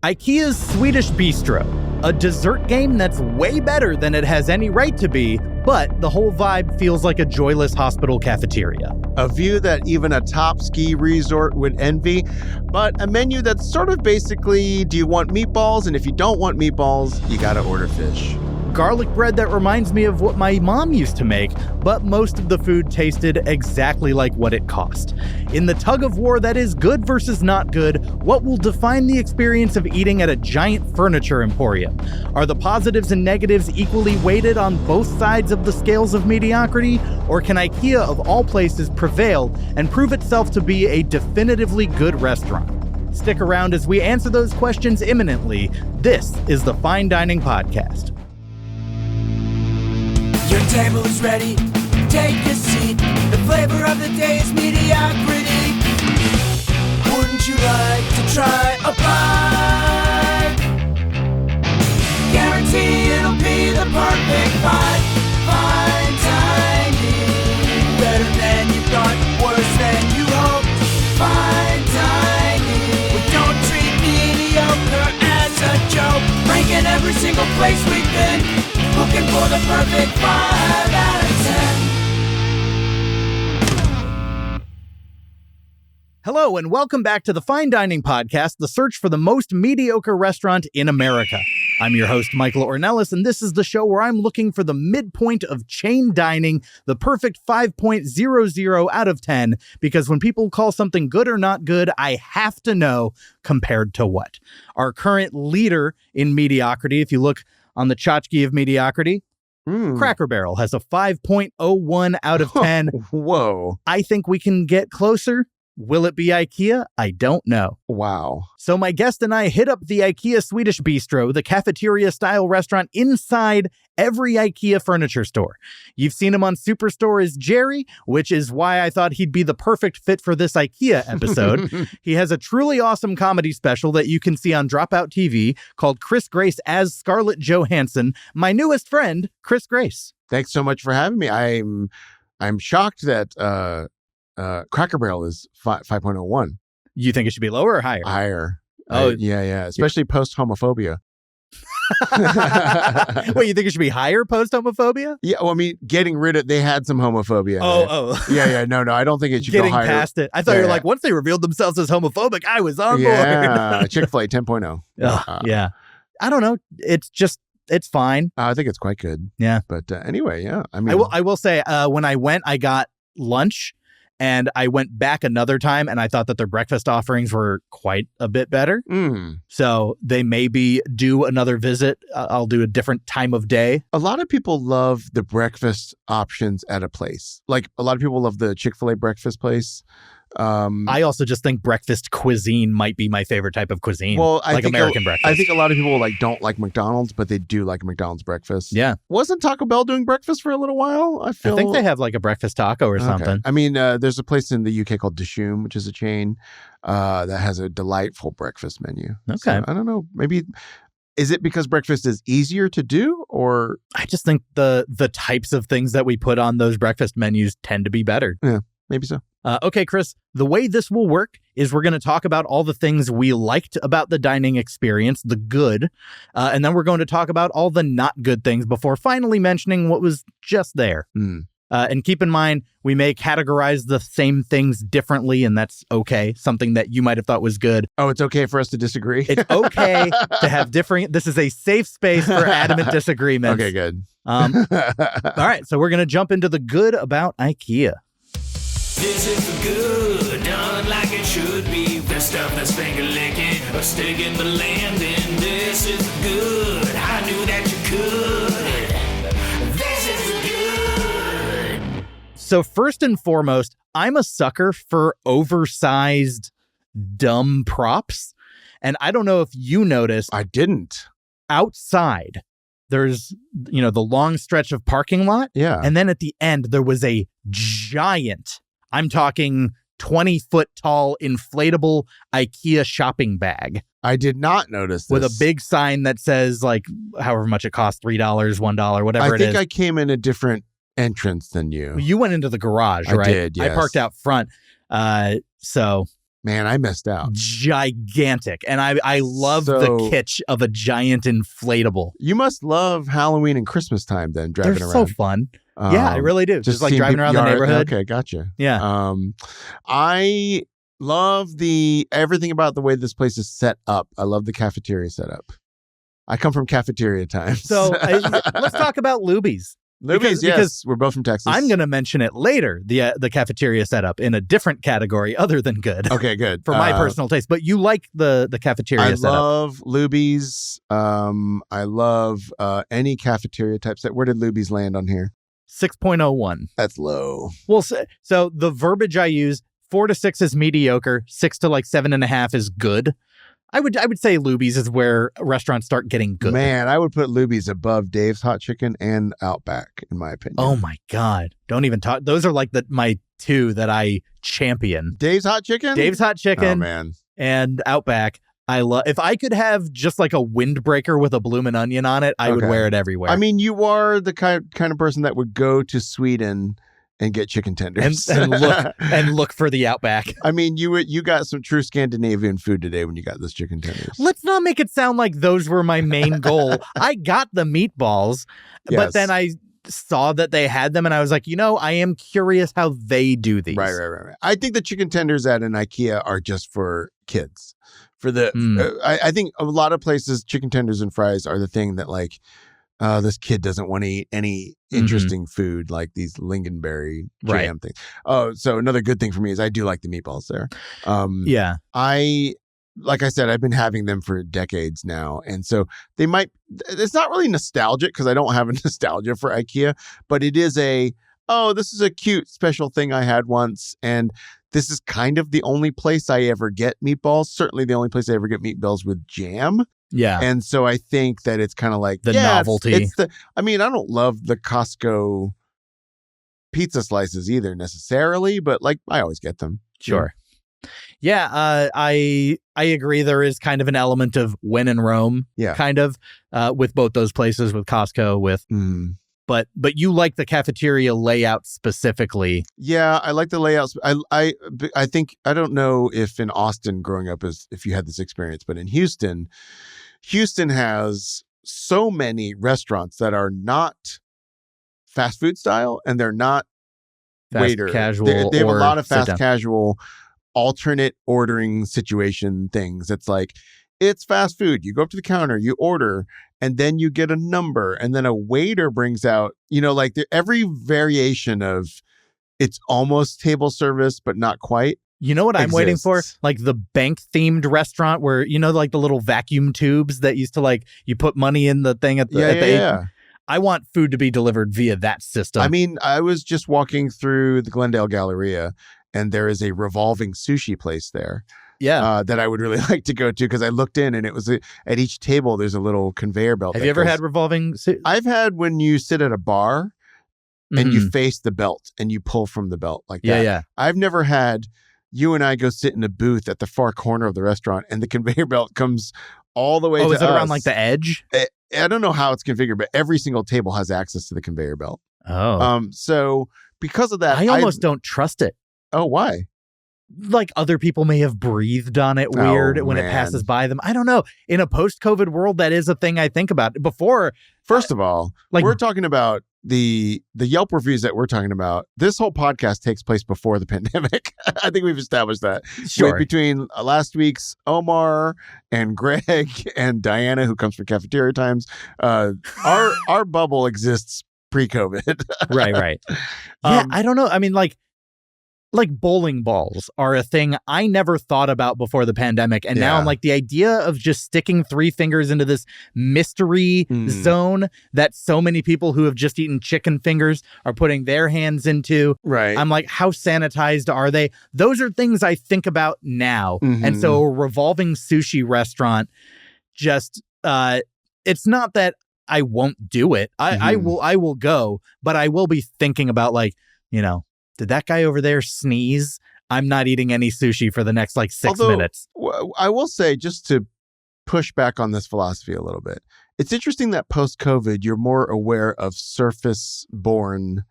IKEA's Swedish Bistro, a dessert game that's way better than it has any right to be, but the whole vibe feels like a joyless hospital cafeteria. A view that even a top ski resort would envy, but a menu that's sort of basically, do you want meatballs? And if you don't want meatballs, you gotta order fish. Garlic bread that reminds me of what my mom used to make, but most of the food tasted exactly like what it cost. In the tug of war that is good versus not good, what will define the experience of eating at a giant furniture emporium? Are the positives and negatives equally weighted on both sides of the scales of mediocrity? Or can IKEA of all places prevail and prove itself to be a definitively good restaurant? Stick around as we answer those questions imminently. This is the Fine Dining Podcast. Your table is ready, take a seat. The flavor of the day is mediocrity. Wouldn't you like to try a bite? Guarantee it'll be the perfect bite. Fine dining, better than you thought, worse than you hoped. Fine dining, we don't treat mediocre as a joke. Ranking every single place we've been, looking for the perfect 5 out of 10. Hello, and welcome back to the Fine Dining Podcast, the search for the most mediocre restaurant in America. I'm your host, Michael Ornelas, and this is the show where I'm looking for the midpoint of chain dining, the perfect 5.00 out of 10, because when people call something good or not good, I have to know compared to what. Our current leader in mediocrity, if you look on the tchotchke of mediocrity, Cracker Barrel has a 5.01 out of 10. Whoa. I think we can get closer. Will it be IKEA? I don't know. Wow. So my guest and I hit up the IKEA Swedish Bistro, the cafeteria-style restaurant inside every IKEA furniture store. You've seen him on Superstore as Jerry, which is why I thought he'd be the perfect fit for this IKEA episode. He has a truly awesome comedy special that you can see on Dropout TV called Chris Grace as Scarlett Johansson, my newest friend, Chris Grace. Thanks so much for having me. I'm shocked that Cracker Barrel is 5.01. You think it should be lower or higher? Higher. Oh, yeah. Especially post-homophobia. Wait, you think it should be higher post-homophobia? Yeah, well, I mean, getting rid of, they had some homophobia in there. Yeah, no, I don't think it should go higher. Getting past it. I thought you were like, once they revealed themselves as homophobic, I was on board. Yeah, Chick-fil-A 10.0. Yeah. I don't know. It's fine. I think it's quite good. Yeah. But anyway, yeah. I mean, I will say, when I went, I got lunch. And I went back another time and I thought that their breakfast offerings were quite a bit better. So they maybe do another visit. I'll do a different time of day. A lot of people love the breakfast options at a place. Like a lot of people love the Chick-fil-A breakfast place. I also just think breakfast cuisine might be my favorite type of cuisine. Well, I think American breakfast. I think a lot of people don't like McDonald's, but they do like McDonald's breakfast. Yeah. Wasn't Taco Bell doing breakfast for a little while? I think they have like a breakfast taco or something. I mean, there's a place in the UK called Dishoom, which is a chain that has a delightful breakfast menu. Okay. So, I don't know. Maybe... Is it because breakfast is easier to do, or? I just think the types of things that we put on those breakfast menus tend to be better. Yeah, maybe so. Okay, Chris, the way this will work is we're going to talk about all the things we liked about the dining experience, the good, and then we're going to talk about all the not good things before finally mentioning what was just there. And keep in mind, we may categorize the same things differently, and that's okay. Something that you might have thought was good. Oh, it's okay for us to disagree? It's okay to have differing... This is a safe space for adamant disagreements. Okay, good. All right, so we're going to jump into the good about IKEA. This is the good, done like it should be. The stuff that's finger-licking, a stick in the landing. This is good, I knew that you could. This is good. So first and foremost, I'm a sucker for oversized, dumb props. And I don't know if you noticed. I didn't. Outside, there's, the long stretch of parking lot. Yeah. And then at the end, there was a giant, I'm talking 20-foot tall inflatable IKEA shopping bag. I did not notice this. With a big sign that says, like, however much it costs, $3, $1, whatever it is. I think I came in a different entrance than you. You went into the garage, right? I did, yes. I parked out front. So Man, I missed out. Gigantic. And I love the kitsch of a giant inflatable. You must love Halloween and Christmas time then, driving They're around. so fun. Yeah, I really do. Just like driving around the neighborhood. Okay, gotcha. Yeah. I love everything about the way this place is set up. I love the cafeteria setup. I come from cafeteria times. So let's talk about Luby's. Luby's, yes. We're both from Texas. I'm going to mention it later, the cafeteria setup, in a different category other than good. Okay, good. For my personal taste. But you like the cafeteria setup. I love Luby's. I love any cafeteria type set. Where did Luby's land on here? 6.01. That's low. Well, so the verbiage I use, 4 to 6 is mediocre, 6 to like 7.5 is good. I would say Luby's is where restaurants start getting good. Man, I would put Luby's above Dave's Hot Chicken and Outback, in my opinion. Oh my God. Don't even talk. Those are like my two that I champion. Dave's Hot Chicken? Dave's Hot Chicken. Oh, man. And Outback. If I could have just like a windbreaker with a bloomin' onion on it, I would wear it everywhere. I mean, you are the kind of person that would go to Sweden and get chicken tenders and look for the Outback. I mean, you got some true Scandinavian food today when you got those chicken tenders. Let's not make it sound like those were my main goal. I got the meatballs, but then I saw that they had them and I was like, I am curious how they do these. Right. I think the chicken tenders at an IKEA are just for kids. For the, I think a lot of places, chicken tenders and fries are the thing that like, this kid doesn't want to eat any interesting food like these Lingonberry jam things. Oh, so another good thing for me is I do like the meatballs there. Yeah. Like I said, I've been having them for decades now. And so it's not really nostalgic because I don't have a nostalgia for IKEA, but it is this is a cute special thing I had once. And this is kind of the only place I ever get meatballs. Certainly the only place I ever get meatballs with jam. Yeah. And so I think that it's kind of like the novelty. I don't love the Costco pizza slices either necessarily, but like I always get them. Sure. Yeah. I agree. There is kind of an element of when in Rome, kind of, with both those places, with Costco, But you like the cafeteria layout specifically. Yeah, I like the layouts. I think, I don't know if in Austin growing up if you had this experience, but in Houston has so many restaurants that are not fast food style and they're not waiter. Casual. They have a lot of fast casual alternate ordering situation things. It's like, it's fast food. You go up to the counter, you order, and then you get a number, and then a waiter brings out, like every variation of it's almost table service, but not quite. You know what I'm waiting for? Like the bank themed restaurant where, like the little vacuum tubes that used to like, you put money in the thing at the, yeah. I want food to be delivered via that system. I mean, I was just walking through the Glendale Galleria and there is a revolving sushi place there. Yeah. That I would really like to go to because I looked in and it was at each table, there's a little conveyor belt. Have you ever had revolving? I've had when you sit at a bar and you face the belt and you pull from the belt like that. Yeah. I've never had you and I go sit in a booth at the far corner of the restaurant and the conveyor belt comes all the way to us. Oh, is it around like the edge? I don't know how it's configured, but every single table has access to the conveyor belt. Oh. So because of that, I almost don't trust it. Oh, why? Like other people may have breathed on it weird when it passes by them. I don't know. In a post-COVID world, that is a thing I think about. Before, first of all, we're talking about the Yelp reviews that we're talking about. This whole podcast takes place before the pandemic. I think we've established that. Sure. Between last week's Omar and Greg and Diana, who comes from Cafeteria Times, our bubble exists pre-COVID. Right. Yeah, I don't know. I mean, like bowling balls are a thing I never thought about before the pandemic. And now I'm like, the idea of just sticking 3 fingers into this mystery zone that so many people who have just eaten chicken fingers are putting their hands into. Right. I'm like, how sanitized are they? Those are things I think about now. And so a revolving sushi restaurant just, it's not that I won't do it. I will go, but I will be thinking about like, did that guy over there sneeze? I'm not eating any sushi for the next 6 minutes. I will say, just to push back on this philosophy a little bit, it's interesting that post-COVID, you're more aware of surface-borne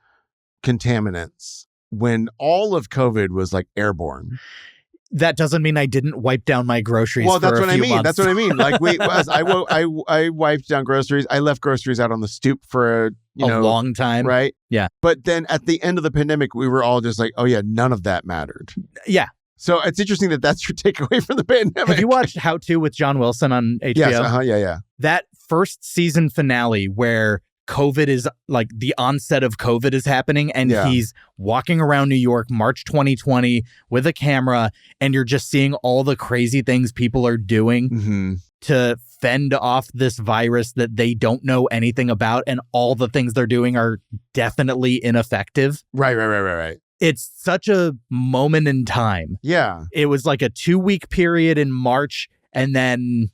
contaminants when all of COVID was like airborne. that doesn't mean I didn't wipe down my groceries. Well, that's for what a I few mean. months. That's what I mean. Like I wiped down groceries. I left groceries out on the stoop for a long time. right? Yeah. But then at the end of the pandemic, we were all just like, oh yeah, none of that mattered. Yeah. So it's interesting that that's your takeaway from the pandemic. Have you watched How To with John Wilson on HBO? Yes. Yeah. That first season finale where COVID is like the onset of COVID is happening and he's walking around New York, March 2020 with a camera, and you're just seeing all the crazy things people are doing to fend off this virus that they don't know anything about. And all the things they're doing are definitely ineffective. Right. It's such a moment in time. Yeah. It was like a 2-week period in March, and then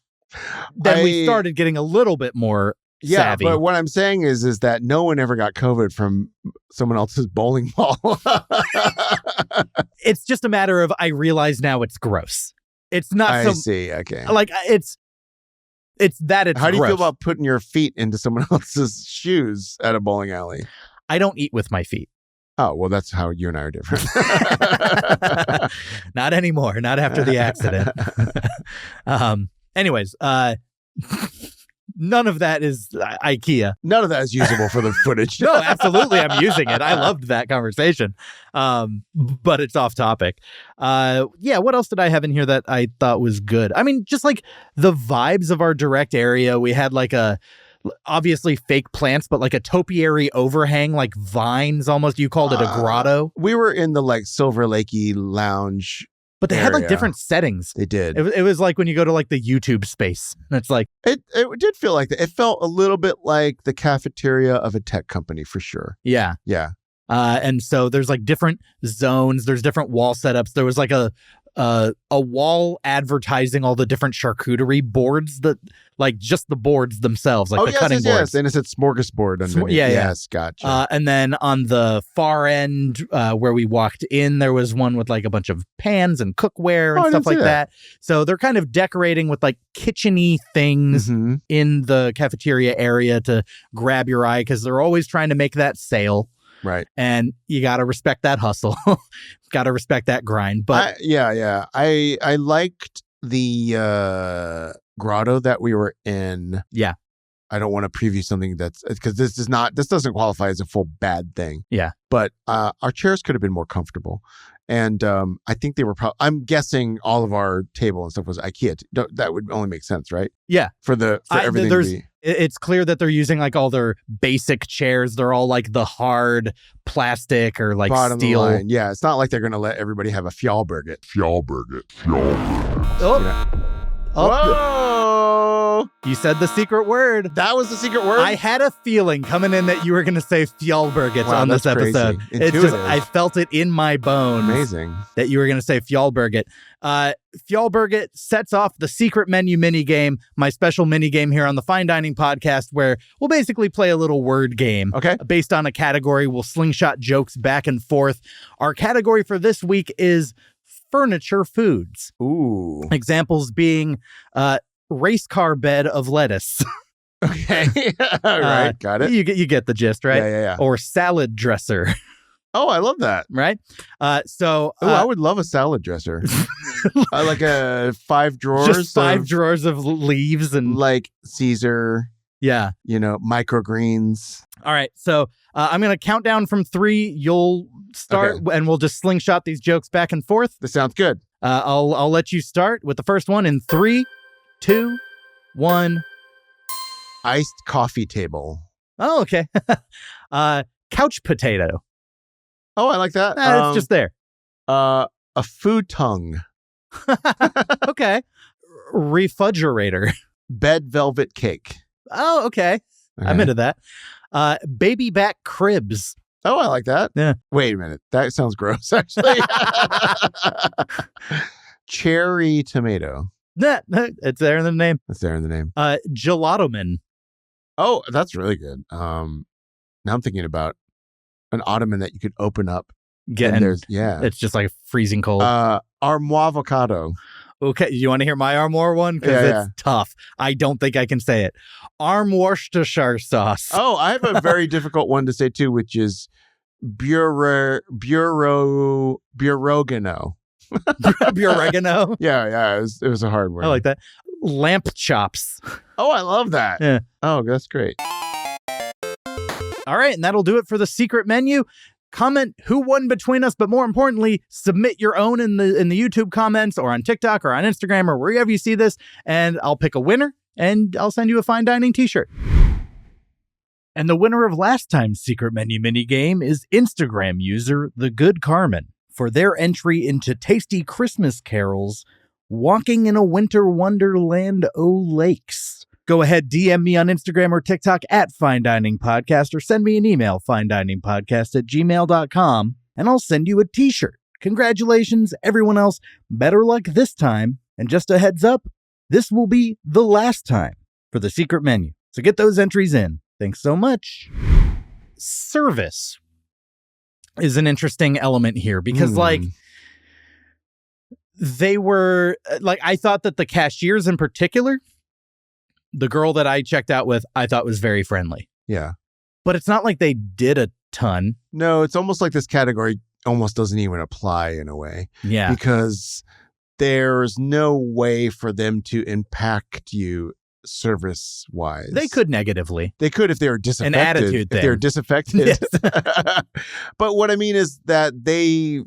we started getting a little bit more savvy. But what I'm saying is that no one ever got COVID from someone else's bowling ball. It's just a matter of I realize now it's gross. It's not. I see. Okay. Like it's that it's. How do you gross. feel about putting your feet into someone else's shoes at a bowling alley? I don't eat with my feet. Oh, well, that's how you and I are different. Not anymore. Not after the accident. Anyways, none of that is IKEA. None of that is usable for the footage. No, absolutely. I'm using it. I loved that conversation. But it's off topic. What else did I have in here that I thought was good? I mean, just like the vibes of our direct area. We had like obviously fake plants, but like a topiary overhang, like vines almost. You called it a grotto. We were in the like Silver Lakey lounge. But they had like different settings. They did. It was like when you go to like the YouTube space. It's like it did feel like that. It felt a little bit like the cafeteria of a tech company for sure. Yeah. And so there's like different zones. There's different wall setups. There was like a wall advertising all the different charcuterie boards that like just the boards themselves, like cutting boards. Yes. And it said smorgasbord underneath. Yes, gotcha. And then on the far end where we walked in, there was one with like a bunch of pans and cookware and stuff like that. So they're kind of decorating with like kitchen-y things in the cafeteria area to grab your eye because they're always trying to make that sale. Right. And you got to respect that hustle. Got to respect that grind. But I liked the grotto that we were in. Yeah. I don't want to preview something that's because this doesn't qualify as a full bad thing. Yeah. But our chairs could have been more comfortable. And I think they were I'm guessing all of our table and stuff was IKEA. That would only make sense, right? Yeah. For everything to be. It's clear that they're using like all their basic chairs. They're all like the hard plastic or like bottom steel. Line. Yeah, it's not like they're going to let everybody have a fjallburger. Whoa! You said the secret word. That was the secret word? I had a feeling coming in that you were going to say fjallburger on this episode. Crazy. It's just, I felt it in my bones. Amazing. That you were going to say fjallburger. Fjallburger sets off the secret menu mini game, my special mini game here on the Fine Dining Podcast, where we'll basically play a little word game. Okay. Based on a category. We'll slingshot jokes back and forth. Our category for this week is furniture foods. Ooh. Examples being race car bed of lettuce. Okay. All right. Got it. You get the gist, right? Yeah. Or salad dresser. Oh, I love that. Right? I would love a salad dresser. Like a 5 drawers. Just 5 drawers of leaves and like Caesar. Yeah. Microgreens. All right. So I'm going to count down from 3. You'll start and we'll just slingshot these jokes back and forth. This sounds good. I'll let you start with the first one in 3, 2, 1. Iced coffee table. Oh, okay. Couch potato. Oh, I like that. It's just there. A food tongue. Okay. Refrigerator. Bed velvet cake. Oh, okay. I'm into that. Baby back cribs. Oh, I like that. Yeah. Wait a minute. That sounds gross, actually. Cherry tomato. It's there in the name. It's there in the name. Gelato man. Oh, that's really good. Now I'm thinking about an ottoman that you could open up. It's just like freezing cold. Armoavocado. Okay, you want to hear my armoire one? Because it's tough. I don't think I can say it. Worcestershire sauce. Oh, I have a very difficult one to say too, which is burrogano. Pure oregano. Yeah, it was a hard word. I like that. Lamp chops. Oh, I love that. Yeah. Oh, that's great. All right, and that'll do it for the secret menu. Comment who won between us, but more importantly, submit your own in the YouTube comments or on TikTok or on Instagram or wherever you see this, and I'll pick a winner and I'll send you a fine dining t-shirt. And the winner of last time's secret menu minigame is Instagram user The Good Carmen for their entry into Tasty Christmas Carols, Walking in a Winter Wonderland O Lakes. Go ahead, DM me on Instagram or TikTok at Fine Dining Podcast or send me an email, finediningpodcast@gmail.com, and I'll send you a t-shirt. Congratulations, everyone else. Better luck this time. And just a heads up, this will be the last time for the secret menu. So get those entries in. Thanks so much. Service is an interesting element here because they were I thought that the cashiers in particular, the girl that I checked out with, I thought was very friendly. Yeah. But it's not like they did a ton. No, it's almost like this category almost doesn't even apply in a way. Yeah. Because there's no way for them to impact you service wise. They could negatively. They could if they were disaffected. An attitude thing. If they're disaffected. Yes. But what I mean is that the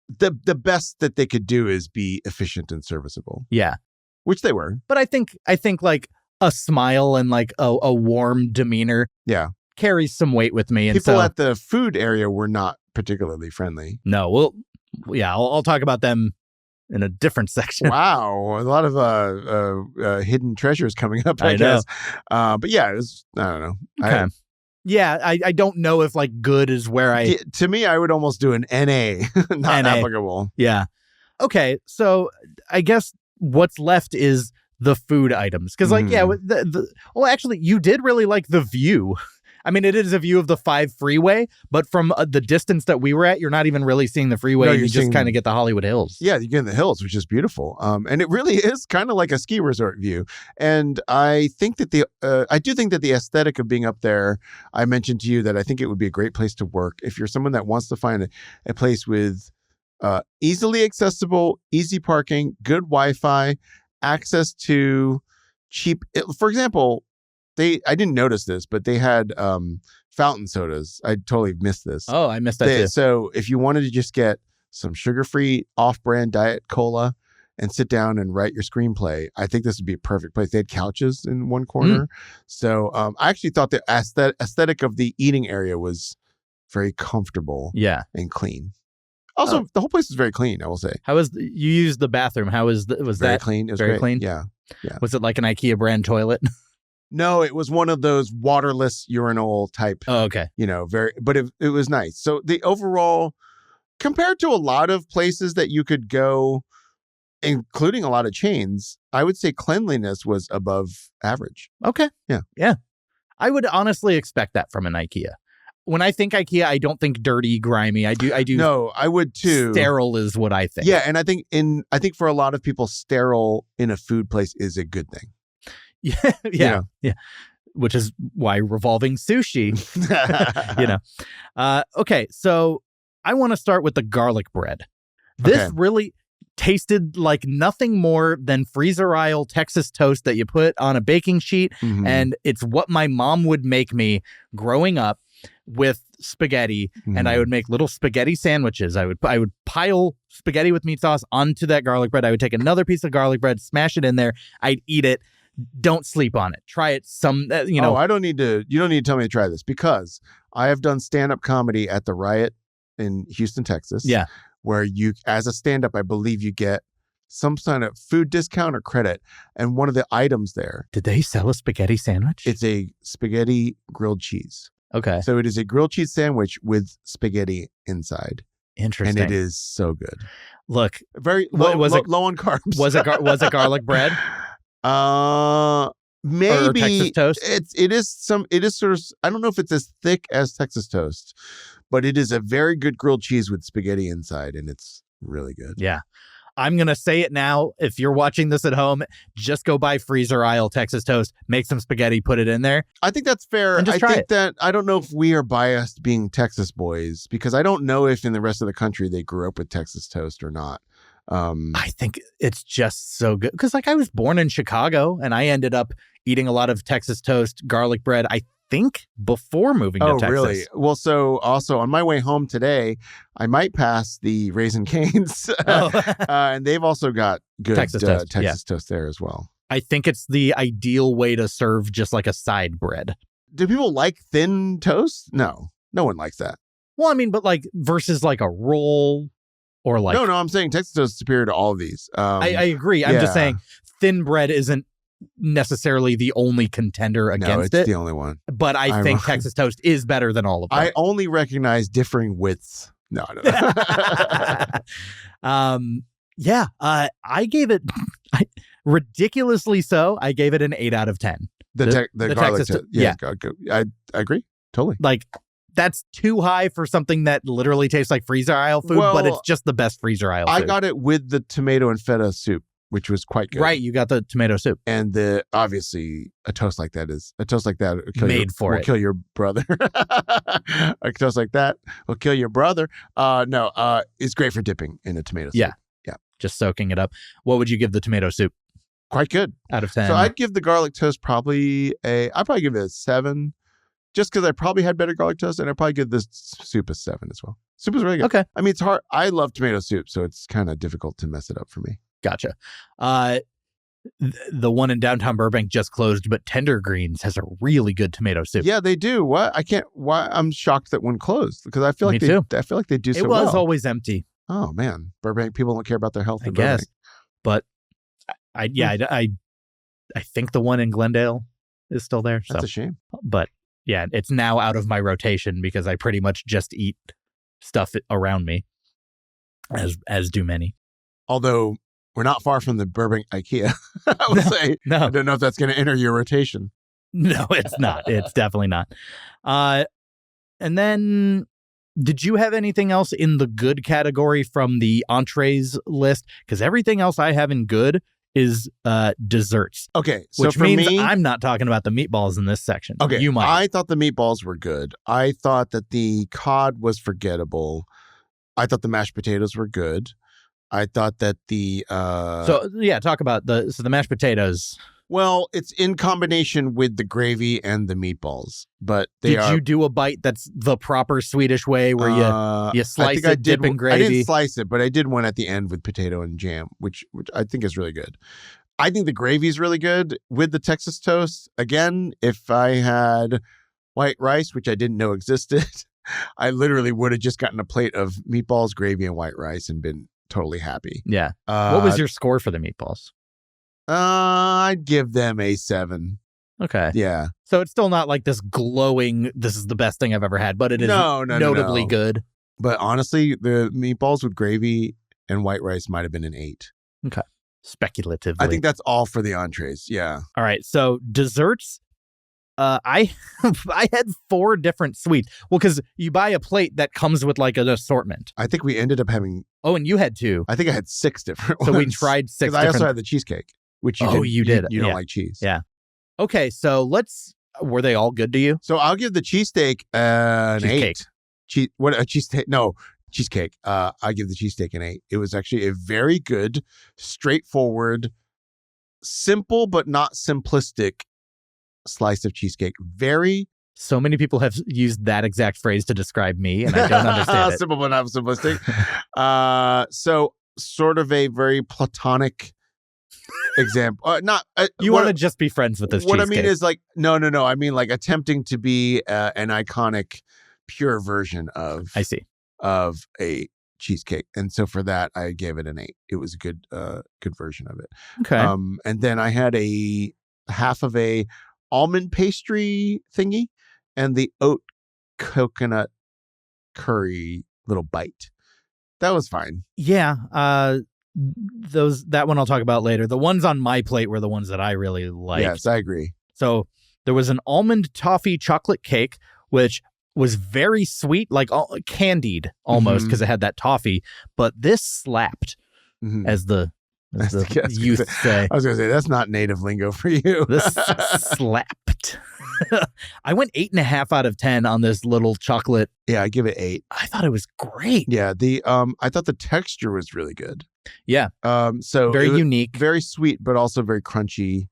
best that they could do is be efficient and serviceable. Yeah. Which they were. But I think like a smile and like a warm demeanor carries some weight with me. And people at the food area were not particularly friendly. No, well, yeah, I'll talk about them in a different section. Wow, a lot of hidden treasures coming up, I guess. But yeah, it was, I don't know. Okay. I don't know if like good is where to me, I would almost do an NA, not NA. applicable. Yeah. Okay, so I guess what's left is the food items. Because well, actually, you did really like the view. I mean, it is a view of the 5 freeway, but from the distance that we were at, you're not even really seeing the freeway. No, you just kind of get the Hollywood Hills. Yeah, you get in the hills, which is beautiful. And it really is kind of like a ski resort view. And I think that I do think that the aesthetic of being up there, I mentioned to you that I think it would be a great place to work. If you're someone that wants to find a place with easily accessible, easy parking, good Wi-Fi, access to cheap, for example, I didn't notice this, but they had fountain sodas. I totally missed this. Oh, I missed that too. So if you wanted to just get some sugar-free off-brand diet cola and sit down and write your screenplay, I think this would be a perfect place. They had couches in one corner. So I actually thought the aesthetic of the eating area was very comfortable and clean. Also, the whole place is very clean, I will say. How was you used the bathroom? How was was very that clean? It was very great. clean? Yeah. Was it like an IKEA brand toilet? No, it was one of those waterless urinal type. Oh, okay. But it was nice. So the overall, compared to a lot of places that you could go, including a lot of chains, I would say cleanliness was above average. Okay. Yeah. I would honestly expect that from an IKEA. When I think IKEA, I don't think dirty, grimy. I do. No, I would too. Sterile is what I think. Yeah, and I think for a lot of people, sterile in a food place is a good thing. Yeah. Which is why revolving sushi. Okay, so I want to start with the garlic bread. This really tasted like nothing more than freezer aisle Texas toast that you put on a baking sheet, and it's what my mom would make me growing up with spaghetti, and I would make little spaghetti sandwiches. I would pile spaghetti with meat sauce onto that garlic bread. I would take another piece of garlic bread, smash it in there. I'd eat it. Don't sleep on it. Try it Oh, I don't need to. You don't need to tell me to try this because I have done stand-up comedy at the Riot in Houston, Texas. Yeah. Where you, as a stand-up, I believe you get some kind of food discount or credit. And one of the items there. Did they sell a spaghetti sandwich? It's a spaghetti grilled cheese. Okay. So it is a grilled cheese sandwich with spaghetti inside. Interesting. And it is so good. Look. Very low on carbs. Was it garlic bread? Maybe or Texas toast. It is sort of, I don't know if it's as thick as Texas toast, but it is a very good grilled cheese with spaghetti inside, and it's really good. Yeah. I'm going to say it now. If you're watching this at home, just go buy freezer aisle Texas toast, make some spaghetti, put it in there. I think that's fair. And just try it. That I don't know if we are biased being Texas boys, because I don't know if in the rest of the country they grew up with Texas toast or not. I think it's just so good. Because I was born in Chicago and I ended up eating a lot of Texas toast, garlic bread, I think before moving to Texas. Oh, really? Well, so also on my way home today, I might pass the Raisin Canes. And they've also got good Texas toast there as well. I think it's the ideal way to serve just like a side bread. Do people like thin toast? No one likes that. Well, I mean, but versus a roll or No, I'm saying Texas toast is superior to all of these. I agree. I'm just saying thin bread isn't necessarily the only contender against it. It's the only one. But I think Texas toast is better than all of them. I only recognize differing widths. No, I don't know. I gave it ridiculously so. I gave it an 8 out of 10. The garlic Texas toast. I agree. Totally. That's too high for something that literally tastes like freezer aisle food, but it's just the best freezer aisle food. I got it with the tomato and feta soup, which was quite good. Right, you got the tomato soup. And obviously a toast like that will kill your brother. A toast like that will kill your brother. It's great for dipping in a tomato soup. Yeah. Just soaking it up. What would you give the tomato soup? Quite good. Out of 10. So I'd give the garlic toast I'd probably give it a 7. Just because I probably had better garlic toast, and I'd probably give this soup a 7 as well. Soup is really good. Okay. I mean, it's hard. I love tomato soup, so it's kind of difficult to mess it up for me. Gotcha. The one in downtown Burbank just closed, but Tender Greens has a really good tomato soup. Yeah, they do. Why? I'm shocked that one closed, because I feel like they do so well. It was always empty. Oh man, Burbank people don't care about their health. I guess, Burbank. but I think the one in Glendale is still there. That's a shame. But yeah, it's now out of my rotation because I pretty much just eat stuff around me, as do many. Although we're not far from the Burbank IKEA, I would say. No. I don't know if that's going to enter your rotation. No, it's not. It's definitely not. And then, did you have anything else in the good category from the entrees list? Because everything else I have in good is desserts. Okay, so which for means me, I'm not talking about the meatballs in this section. Okay, you might. I thought the meatballs were good. I thought that the cod was forgettable. I thought the mashed potatoes were good. I thought that the talk about the mashed potatoes. Well, it's in combination with the gravy and the meatballs, but did you do a bite that's the proper Swedish way where you slice it, dip in gravy? I didn't slice it, but I did one at the end with potato and jam, which I think is really good. I think the gravy is really good with the Texas toast. Again, if I had white rice, which I didn't know existed, I literally would have just gotten a plate of meatballs, gravy, and white rice and been totally happy. Yeah. What was your score for the meatballs? I'd give them a 7. Okay. Yeah. So it's still not like this glowing, this is the best thing I've ever had, but it is notably good. But honestly, the meatballs with gravy and white rice might have been an 8. Okay. Speculatively. I think that's all for the entrees. Yeah. All right. So desserts, I had 4 different sweets. Well, because you buy a plate that comes with like an assortment. I think we ended up having... Oh, and you had 2. I think I had 6 different ones. So we tried 6 different... I also had the cheesecake, which you did. You don't like cheese. Yeah. Okay, so were they all good to you? So I'll give the cheesesteak an 8. Cheesesteak? No, cheesecake. I give the cheesesteak an 8. It was actually a very good, straightforward, simple but not simplistic slice of cheesecake. So many people have used that exact phrase to describe me, and I don't understand it. Simple but not simplistic. So sort of a very platonic example. You want to just be friends with this cheesecake. What I mean is like, no. I mean like attempting to be an iconic, pure version of a cheesecake. And so for that, I gave it an 8. It was a good version of it. Okay. And then I had a half of a almond pastry thingy and the oat coconut curry little bite. That was fine. Yeah. That one I'll talk about later. The ones on my plate were the ones that I really liked. Yes, I agree. So there was an almond toffee chocolate cake, which was very sweet, like candied almost, because it had that toffee. But this slapped. Mhm. as the youth say. I was going to say, that's not native lingo for you. This slapped. I went 8.5 out of 10 on this little chocolate. Yeah, I give it 8. I thought it was great. Yeah, I thought the texture was really good. Yeah. So Very it was unique. very sweet, but also very crunchy.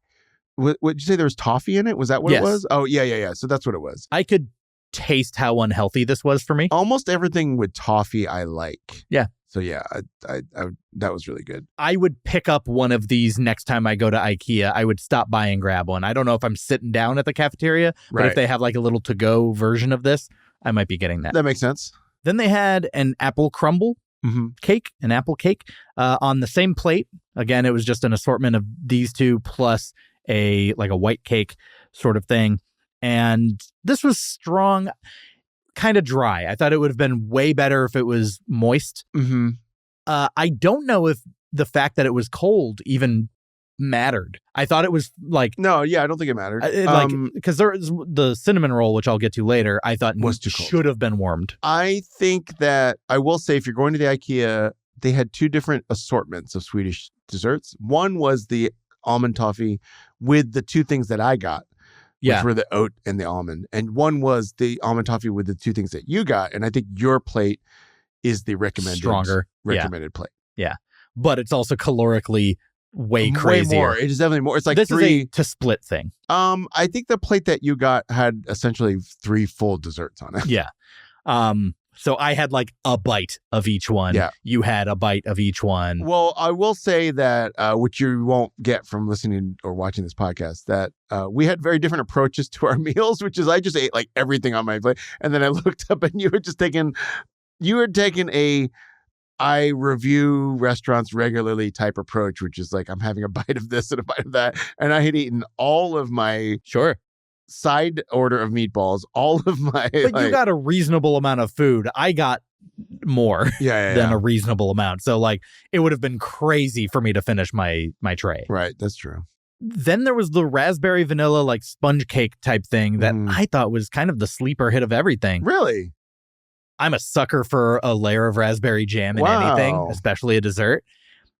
What did you say? There was toffee in it? Was that what Yes. it was? Oh, yeah. So that's what it was. I could taste how unhealthy this was for me. Almost everything with toffee I like. Yeah. So yeah, I that was really good. I would pick up one of these next time I go to IKEA. I would stop by and grab one. I don't know if I'm sitting down at the cafeteria, but Right. if they have like a little to-go version of this, I might be getting that. That makes sense. Then they had an apple crumble Mm-hmm. cake, an apple cake, on the same plate. Again, it was just an assortment of these two plus a white cake sort of thing. And this was strong, kind of dry. I thought it would have been way better if it was moist. Mm-hmm. I don't know if the fact that it was cold even mattered. I thought it was like No, yeah, I don't think it mattered. because there's the cinnamon roll, which I'll get to later. I thought Was too cold. should have been warmed. I think that I will say, if you're going to the IKEA, they had 2 different assortments of Swedish desserts. One was the almond toffee with the 2 things that I got, Yeah. which were the oat and the almond. And one was the almond toffee with the 2 things that you got. And I think your plate is the recommended plate. But it's also calorically way crazier. Way more. It is definitely more. It's like this 3. is a to split thing. I think the plate that you got had essentially 3 full desserts on it. Yeah. So I had like a bite of each one. Yeah. You had a bite of each one. Well, I will say that, which you won't get from listening or watching this podcast, that we had very different approaches to our meals, which is I just ate like everything on my plate. And then I looked up and you were taking a I review restaurants regularly type approach, which is like I'm having a bite of this and a bite of that. And I had eaten all of my Sure. side order of meatballs, all of my. But you got a reasonable amount of food. I got more than a reasonable amount. So like it would have been crazy for me to finish my tray. Right. That's true. Then there was the raspberry vanilla like sponge cake type thing that I thought was kind of the sleeper hit of everything. Really? I'm a sucker for a layer of raspberry jam in anything, especially a dessert.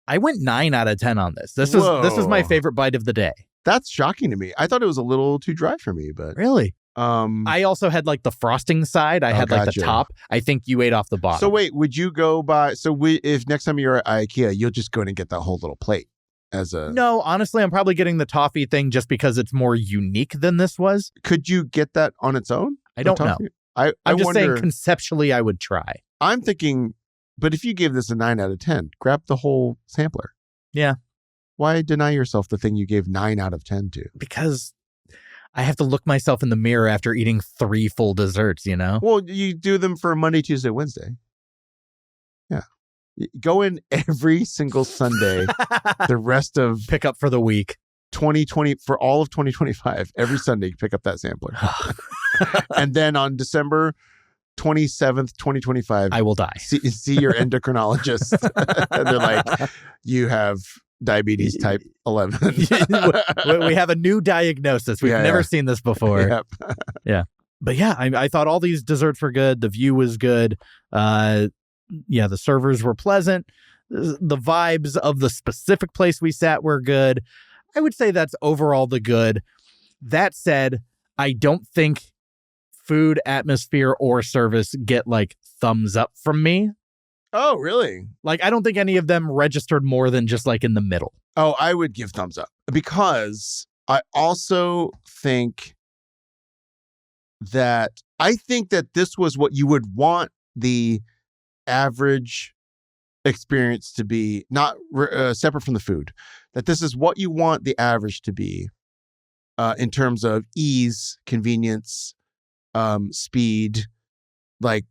I went 9 out of 10 on this. This was my favorite bite of the day. That's shocking to me. I thought it was a little too dry for me, but really, I also had like the frosting side. I had like the top. I think you ate off the bottom. So wait, would you go by? If next time you're at IKEA, you'll just go in and get that whole little plate as a. No, honestly, I'm probably getting the toffee thing just because it's more unique than this was. Could you get that on its own? I don't know. I'm just saying conceptually, I would try. I'm thinking, but if you give this a 9 out of 10, grab the whole sampler. Yeah. Why deny yourself the thing you gave 9 out of 10 to? Because I have to look myself in the mirror after eating 3 full desserts, you know? Well, you do them for Monday, Tuesday, Wednesday. Yeah. Go in every single Sunday, the rest of... Pick up for the week. 2020, for all of 2025, every Sunday, pick up that sampler. And then on December 27th, 2025, I will die. See your endocrinologist. And they're like, you have diabetes type 11. We have a new diagnosis. We've never seen this before. Yep. Yeah. But yeah, I thought all these desserts were good. The view was good. The servers were pleasant. The vibes of the specific place we sat were good. I would say that's overall the good. That said, I don't think food, atmosphere, or service get like thumbs up from me. Oh, really? Like, I don't think any of them registered more than just like in the middle. Oh, I would give thumbs up because I also think that this was what you would want the average experience to be, not separate from the food, that this is what you want the average to be in terms of ease, convenience, speed. Like,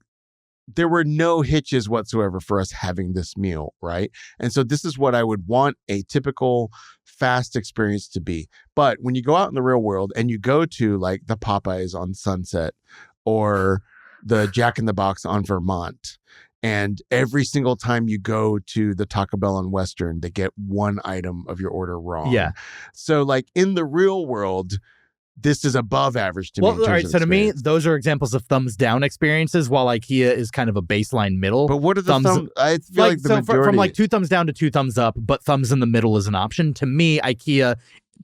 there were no hitches whatsoever for us having this meal, right? And so this is what I would want a typical fast experience to be. But when you go out in the real world and you go to like the Popeyes on Sunset or the Jack in the Box on Vermont, and every single time you go to the Taco Bell on Western, they get one item of your order wrong. Yeah. So like in the real world, this is above average to me. Well, all right. So to me, those are examples of thumbs down experiences, while IKEA is kind of a baseline middle. But what are the thumbs? I feel like the majority... from like 2 thumbs down to 2 thumbs up, but thumbs in the middle is an option. To me, IKEA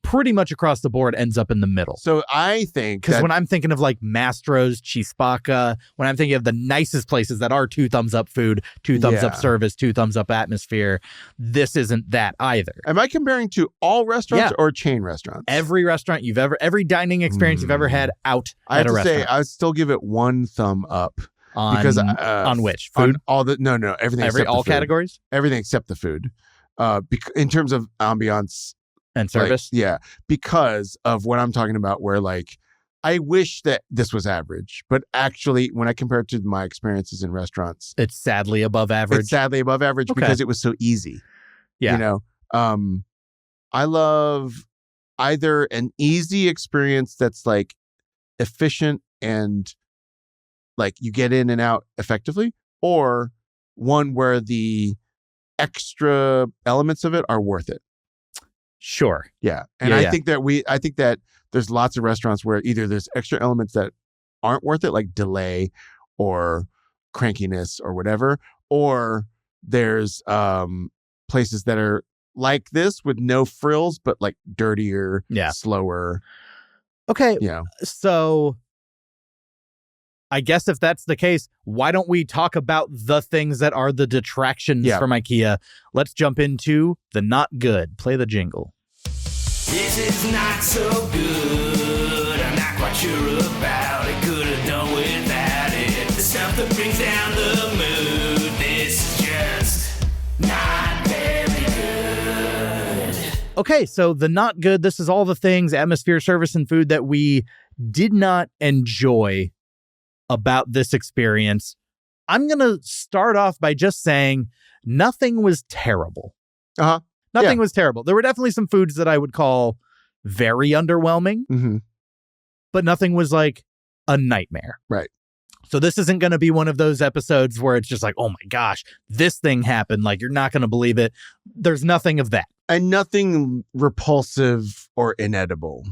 pretty much across the board ends up in the middle. So I think because when I'm thinking of like Mastro's, Cheesecake, when I'm thinking of the nicest places that are 2 thumbs up food, 2 thumbs up service, 2 thumbs up atmosphere, this isn't that either. Am I comparing to all restaurants or chain restaurants? Every restaurant every dining experience you've ever had out at a restaurant. I have to say, I would still give it 1 thumb up. On which? Food? On all everything except all the food. Categories? Everything except the food. In terms of ambiance and service, because of what I'm talking about, where like I wish that this was average, but actually when I compare it to my experiences in restaurants, it's sadly above average. Because it was so easy. I love either an easy experience that's like efficient and like you get in and out effectively, or one where the extra elements of it are worth it. Sure. Yeah. And I think that there's lots of restaurants where either there's extra elements that aren't worth it, like delay or crankiness or whatever, or there's places that are like this with no frills, but like dirtier, slower. Okay. Yeah. So I guess if that's the case, why don't we talk about the things that are the detractions from IKEA? Let's jump into the not good. Play the jingle. This is not so good. I'm not quite sure about it. Could have done without it. The stuff that brings down the mood. This is just not very good. Okay, so the not good, this is all the things, atmosphere, service, and food that we did not enjoy about this experience. I'm going to start off by just saying nothing was terrible. Nothing was terrible. There were definitely some foods that I would call very underwhelming, but nothing was like a nightmare. Right. So this isn't going to be one of those episodes where it's just like, oh my gosh, this thing happened. Like, you're not going to believe it. There's nothing of that. And nothing repulsive or inedible.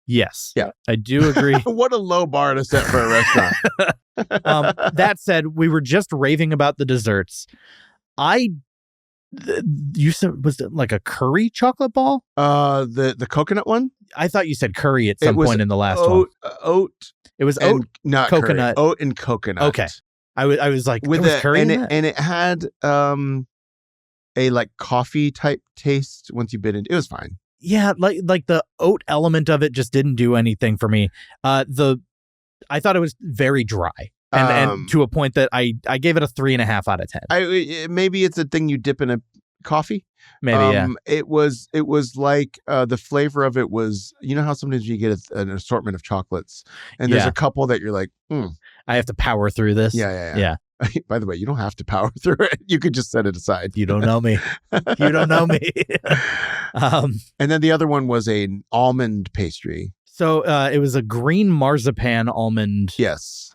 Yes. Yeah. I do agree. What a low bar to set for a restaurant. That said, we were just raving about the desserts. You said, was it like a curry chocolate ball? The coconut one? I thought you said curry at some point in the last one. Oat. It was oat, not coconut. Curry. Oat and coconut. Okay. I was like, with there was curry in that? And it had a like coffee type taste once you bit into it. It was fine. Yeah, like the oat element of it just didn't do anything for me. I thought it was very dry. And to a point that I gave it a 3.5 out of 10. Maybe it's a thing you dip in a coffee. Maybe, yeah. It was like the flavor of it was, you know how sometimes you get an assortment of chocolates and there's a couple that you're like, I have to power through this. Yeah. By the way, you don't have to power through it. You could just set it aside. You don't know me. You don't know me. And then the other one was an almond pastry. So it was a green marzipan almond. Yes.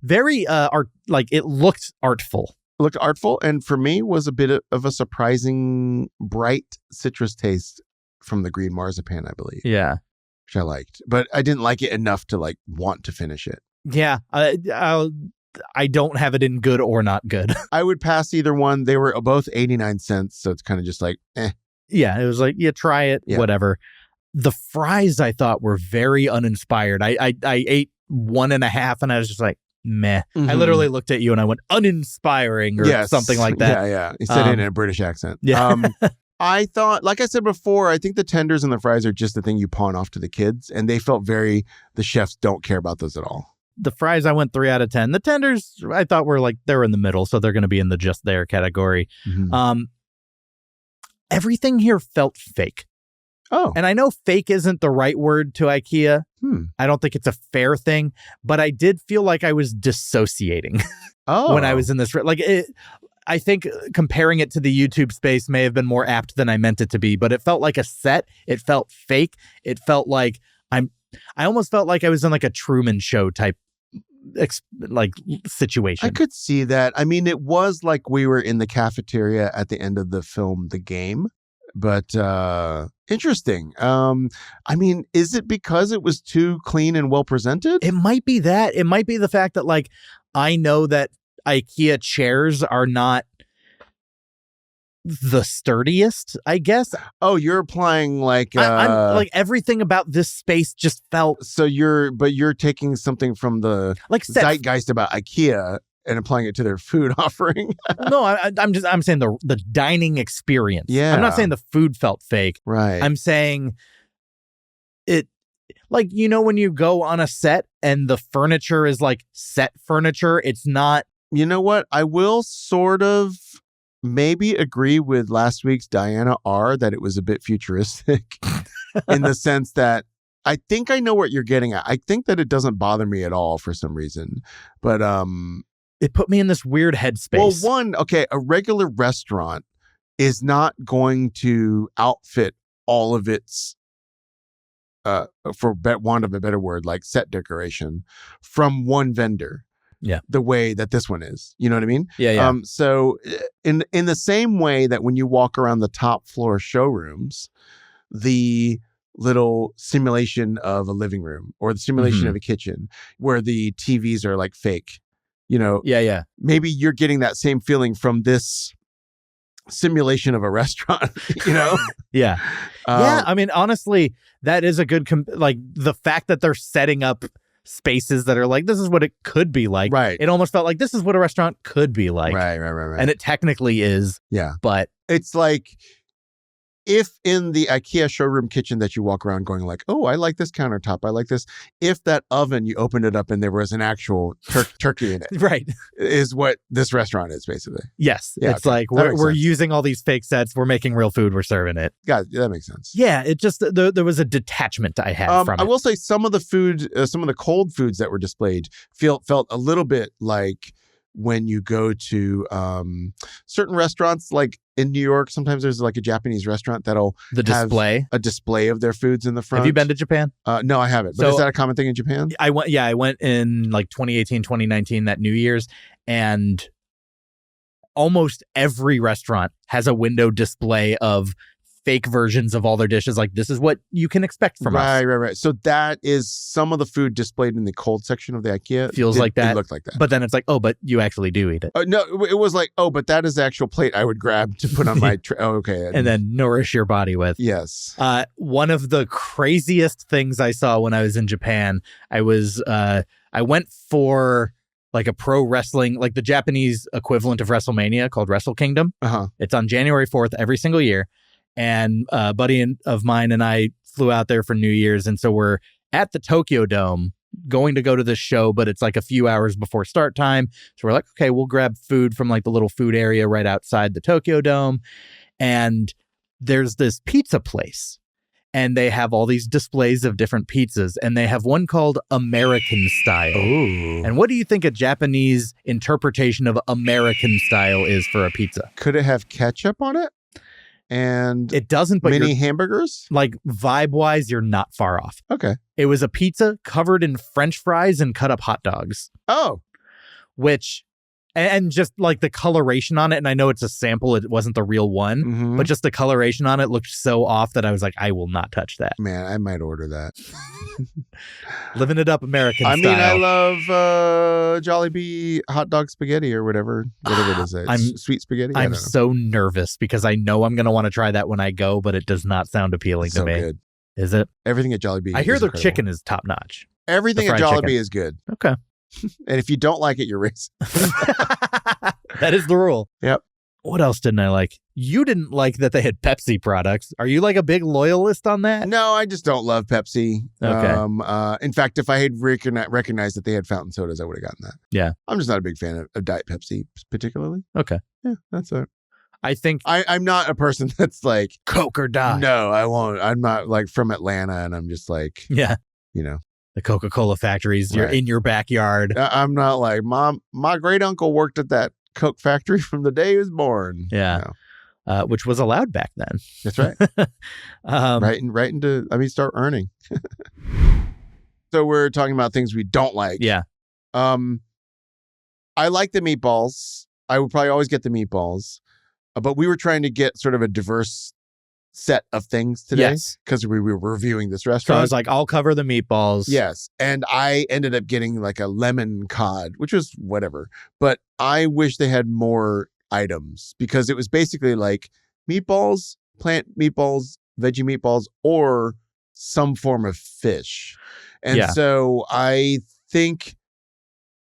Very it looked artful. Looked artful, and for me was a bit of a surprising bright citrus taste from the green marzipan, I believe. Yeah. Which I liked. But I didn't like it enough to like want to finish it. Yeah. I don't have it in good or not good. I would pass either one. They were both 89 cents, so it's kind of just like, eh. Yeah, it was like, try it, whatever. The fries I thought were very uninspired. I ate 1.5 and I was just like, meh. I literally looked at you and I went, uninspiring or something like that. Yeah. He said it in a British accent. Yeah. I thought, like I said before, I think the tenders and the fries are just the thing you pawn off to the kids. And they felt the chefs don't care about those at all. The fries, I went 3 out of 10. The tenders, I thought were like, they're in the middle. So they're going to be in the just there category. Everything here felt fake. Oh. And I know fake isn't the right word to IKEA. I don't think it's a fair thing, but I did feel like I was dissociating when I was in this. I think comparing it to the YouTube space may have been more apt than I meant it to be, but it felt like a set. It felt fake. It felt like I almost felt like I was in like a Truman Show type situation. I could see that. I mean, it was like we were in the cafeteria at the end of the film, The Game, but Interesting. I mean, is it because it was too clean and well presented? It might be that. It might be the fact that, like, I know that IKEA chairs are not the sturdiest, I guess. Oh, you're applying like I'm like, everything about this space just felt so you're taking something from the like zeitgeist about IKEA and applying it to their food offering. No, I'm saying the dining experience. Yeah. I'm not saying the food felt fake. Right. I'm saying it, like, you know, when you go on a set and the furniture is like set furniture, it's not. You know what? I will sort of maybe agree with last week's Diana R that it was a bit futuristic in the sense that I think I know what you're getting at. I think that it doesn't bother me at all for some reason. But it put me in this weird headspace. Well, a regular restaurant is not going to outfit all of its, for want of a better word, like set decoration from one vendor. Yeah. The way that this one is. You know what I mean? Yeah. So in the same way that when you walk around the top floor showrooms, the little simulation of a living room or the simulation of a kitchen where the TVs are like fake, you know. Yeah. Maybe you're getting that same feeling from this simulation of a restaurant, you know? Yeah. Yeah. I mean, honestly, that is a good, like, the fact that they're setting up spaces that are like, this is what it could be like. Right. It almost felt like this is what a restaurant could be like. Right. And it technically is. Yeah. But it's like, if in the IKEA showroom kitchen that you walk around going like, oh, I like this countertop, I like this. If that oven, you opened it up and there was an actual turkey in it. Right. Is what this restaurant is basically. Yes. Yeah, it's like, we're sense. using all these fake sets. We're making real food. We're serving it. Yeah, that makes sense. Yeah. It just, there was a detachment I had from it. I will say some of the food, some of the cold foods that were displayed felt a little bit like when you go to certain restaurants, like in New York, sometimes there's like a Japanese restaurant that'll have a display of their foods in the front. Have you been to Japan? No, I haven't. But is that a common thing in Japan? I went in like 2018, 2019, that New Year's, and almost every restaurant has a window display of fake versions of all their dishes. Like, this is what you can expect from us. Right. So that is some of the food displayed in the cold section of the IKEA. Feels like that. It looked like that. But then it's like, oh, but you actually do eat it. No, it was like, oh, but that is the actual plate I would grab to put on my tray. Oh, okay. And then nourish your body with. Yes. One of the craziest things I saw when I was in Japan, I went for like a pro wrestling, like the Japanese equivalent of WrestleMania called Wrestle Kingdom. It's on January 4th every single year. And a buddy of mine and I flew out there for New Year's. And so we're at the Tokyo Dome going to go to this show, but it's like a few hours before start time. So we're like, okay, we'll grab food from like the little food area right outside the Tokyo Dome. And there's this pizza place. And they have all these displays of different pizzas. And they have one called American Style. Ooh. And what do you think a Japanese interpretation of American Style is for a pizza? Could it have ketchup on it? And it doesn't, but mini hamburgers? Like, vibe-wise, you're not far off. Okay. It was a pizza covered in French fries and cut up hot dogs. Oh. Which, and just like the coloration on it, and I know it's a sample, it wasn't the real one, but just the coloration on it looked so off that I was like, I will not touch that. Man, I might order that. Living it up American style. I mean, I love Jollibee hot dog spaghetti or whatever it is. Sweet spaghetti. I'm so nervous because I know I'm going to want to try that when I go, but it does not sound appealing to me. Good. Is it? Everything at Jollibee. I hear their incredible. chicken is top notch. Everything at Jollibee is good. Okay. And if you don't like it, you're racist. That is the rule. Yep. What else didn't I like? You didn't like that they had Pepsi products. Are you like a big loyalist on that? No, I just don't love Pepsi. Okay. In fact, if I had recognized that they had fountain sodas, I would have gotten that. Yeah. I'm just not a big fan of Diet Pepsi, particularly. Okay. Yeah, that's it. I think I'm not a person that's like Coke or die. No, I won't. I'm not like from Atlanta, and I'm just like, yeah, you know, the Coca-Cola factories. You're in your backyard. I'm not like my great uncle worked at that Coke factory from the day he was born. Yeah. Which was allowed back then. That's right. Right into, start earning. So we're talking about things we don't like. Yeah. I like the meatballs. I would probably always get the meatballs, but we were trying to get sort of a diverse set of things today Yes. because we were reviewing this So I restaurant. was like, I'll cover the meatballs. Yes. And I ended up getting like a lemon cod, which was whatever. But I wish they had more items because it was basically like meatballs, plant meatballs, veggie meatballs, or some form of fish. And so I think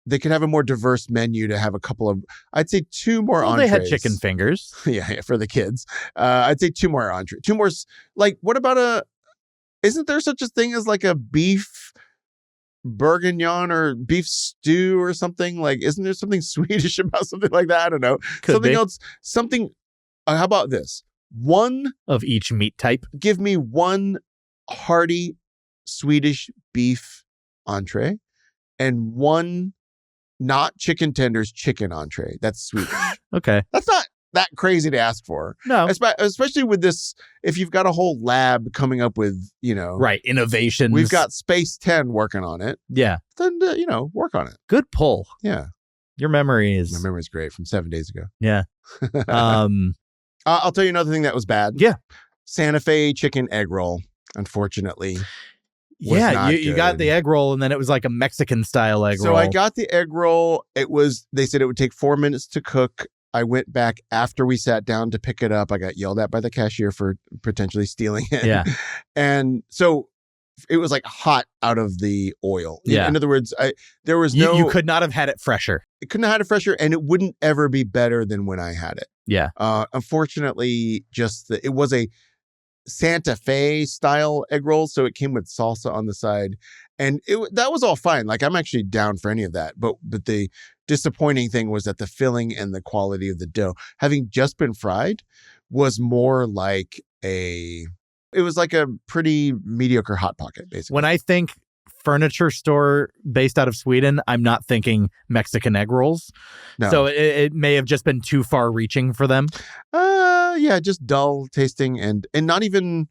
they could have a more diverse menu to have a couple of, I'd say 2 more entrees. They had chicken fingers. Yeah, for the kids. I'd say 2 more entrees. 2 more, like, what about isn't there such a thing as like a beef bourguignon or beef stew or something? Like, isn't there something Swedish about something like that? I don't know. Could something be. else, how about this? One Of each meat type. give me one hearty Swedish beef entree and one not chicken tenders chicken entree. That's Swedish. Okay. That's not that crazy to ask for. No. Especially with this, if you've got a whole lab coming up with, Right. Innovations. we've got Space 10 working on it, Yeah. then, work on it. Good pull. Yeah. Your memory is. My memory's great from 7 days ago. Yeah. I'll tell you another thing that was bad. Yeah. Santa Fe chicken egg roll, unfortunately. was Yeah, not you got good. the egg roll, and then it was like a Mexican style egg roll. So I got the egg roll. They said it would take 4 minutes to cook. I went back after we sat down to pick it up. I got yelled at by the cashier for potentially stealing it. Yeah. And so it was like hot out of the oil. Yeah. In other words, there was no, You could not have had it fresher. it couldn't have had it fresher, and it wouldn't ever be better than when I had it. Yeah. Unfortunately, it was a Santa Fe style egg roll, so it came with salsa on the side, and that was all fine. Like, I'm actually down for any of that, but the disappointing thing was that the filling and the quality of the dough, having just been fried, was more like it was like a pretty mediocre Hot Pocket, basically. When I think furniture store based out of Sweden, I'm not thinking Mexican egg rolls. No. So it may have just been too far reaching for them. Yeah, just dull tasting and not even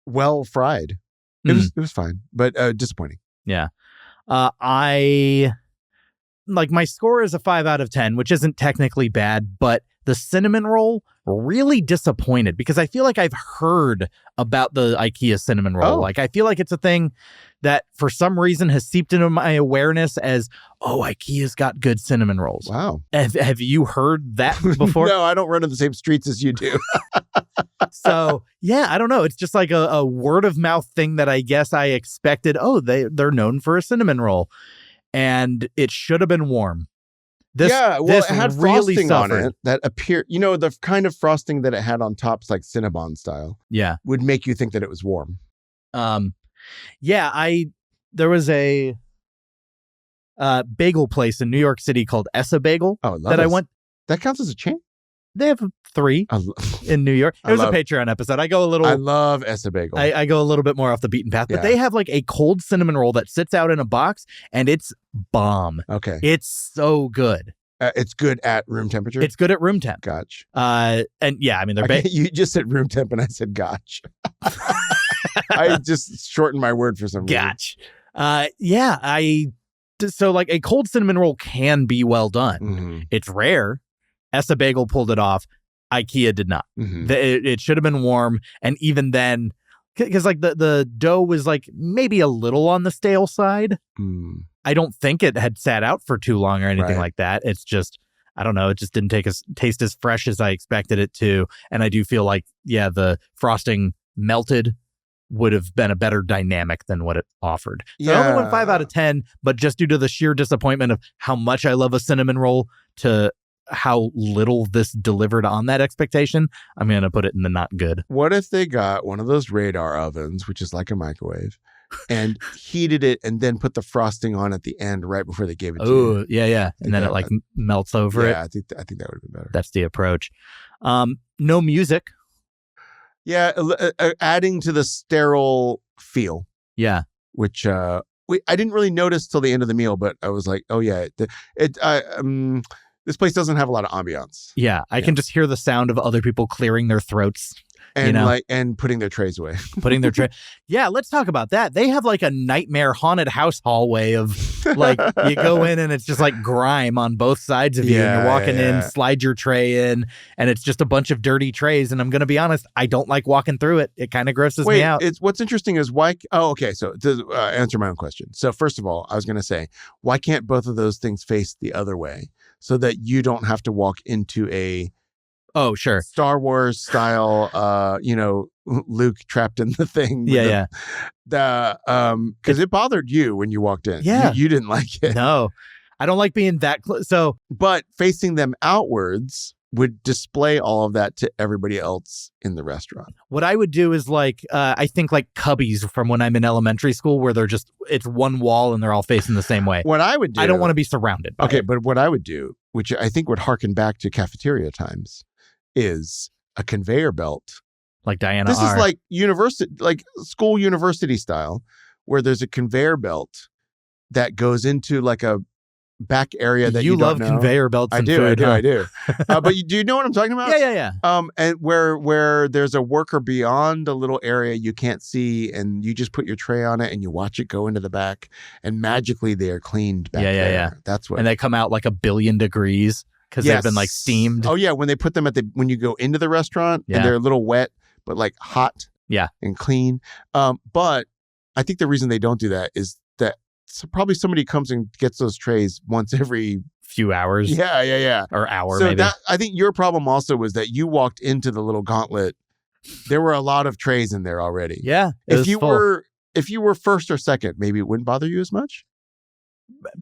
well fried. It was fine, but disappointing. Yeah. My score is a 5 out of 10, which isn't technically bad, but the cinnamon roll really disappointed because I feel like I've heard about the IKEA cinnamon roll. Oh. Like, I feel like it's a thing that for some reason has seeped into my awareness as, IKEA's got good cinnamon rolls. Wow. Have you heard that before? No, I don't run in the same streets as you do. So, yeah, I don't know. It's just like a word of mouth thing that I guess I expected. They're known for a cinnamon roll. And it should have been warm. This it had really frosting suffered. on it that appeared, the kind of frosting that it had on top, like Cinnabon style, Yeah. would make you think that it was warm. There was a bagel place in New York City called Essa Bagel Oh, I love that I this. went. That counts as a chain? They have 3 in New York. It was a Patreon episode. I love Essa Bagel. I go a little bit more off the beaten path, but Yeah. they have like a cold cinnamon roll that sits out in a box and it's bomb. Okay. It's so good. It's good at room temperature? It's good at room temp. Gotch. And yeah, I mean, they're You just said room temp and I said gotch. I just shortened my word for some reason. Gotch. So like a cold cinnamon roll can be well done. Mm-hmm. It's rare. Essa Bagel pulled it off. IKEA did not. Mm-hmm. It should have been warm. And even then, because like the dough was like maybe a little on the stale side. Mm. I don't think it had sat out for too long or anything Right. like that. It's just, I don't know. It just didn't taste as fresh as I expected it to. And I do feel like, the frosting melted would have been a better dynamic than what it offered. So I only went 5 out of 10, but just due to the sheer disappointment of how much I love a cinnamon roll to how little this delivered on that expectation, I'm going to put it in the not good. What if they got one of those radar ovens, which is like a microwave, and heated it and then put the frosting on at the end right before they gave it to you? Oh, yeah. And then it like melts over it. I think that would have been better. That's the approach. No music. Yeah, adding to the sterile feel. Yeah. Which I didn't really notice till the end of the meal, but I was like, oh yeah, this place doesn't have a lot of ambiance. Yeah, I can just hear the sound of other people clearing their throats And know? and putting their trays away. Putting their tray. Yeah, let's talk about that. They have like a nightmare haunted house hallway of like you go in and it's just like grime on both sides of you. And you're walking in, slide your tray in, and it's just a bunch of dirty trays. And I'm going to be honest, I don't like walking through it. It kind of grosses me out. What's interesting is why. Oh, okay. So to answer my own question. So first of all, I was going to say, why can't both of those things face the other way so that you don't have to walk into a Star Wars style, Luke trapped in the thing. Because it bothered you when you walked in. Yeah. You didn't like it. No, I don't like being that close. So, but facing them outwards would display all of that to everybody else in the restaurant. What I would do is I think like Cubbies from when I'm in elementary school where it's one wall and they're all facing the same way. What I would do. I don't want to be surrounded by it. But what I would do, which I think would harken back to cafeteria times, is a conveyor belt. Like Diana This R. is like school university style, where there's a conveyor belt that goes into like a back area that you love don't know. Conveyor belts. I do. But do you know what I'm talking about? Yeah. And where there's a worker beyond a little area you can't see, and you just put your tray on it and you watch it go into the back, and magically they are cleaned back there. Yeah. That's what. And they come out like 1 billion degrees because they've been like steamed. Oh yeah, when they put them when you go into the restaurant and they're a little wet but like hot. Yeah. And clean. But I think the reason they don't do that is that probably somebody comes and gets those trays once every few hours. Yeah. Or hour, so maybe. I think your problem also was that you walked into the little gauntlet. There were a lot of trays in there already. Yeah. If you were first or second, maybe it wouldn't bother you as much.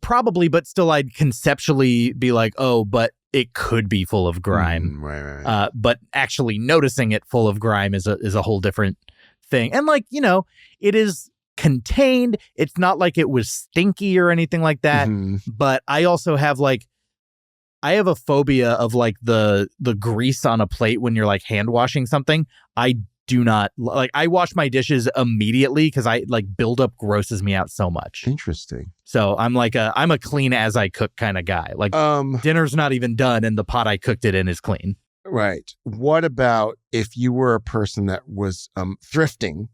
Probably, but still I'd conceptually be like, oh, but it could be full of grime. Right. But actually noticing it full of grime is a whole different thing. And it is contained. It's not like it was stinky or anything like that. Mm-hmm. But I also have I have a phobia of the grease on a plate when you're like hand washing something. I do not I wash my dishes immediately because buildup grosses me out so much. Interesting. So I'm I'm a clean as I cook kind of guy. Dinner's not even done and the pot I cooked it in is clean. Right. What about if you were a person that was thrifting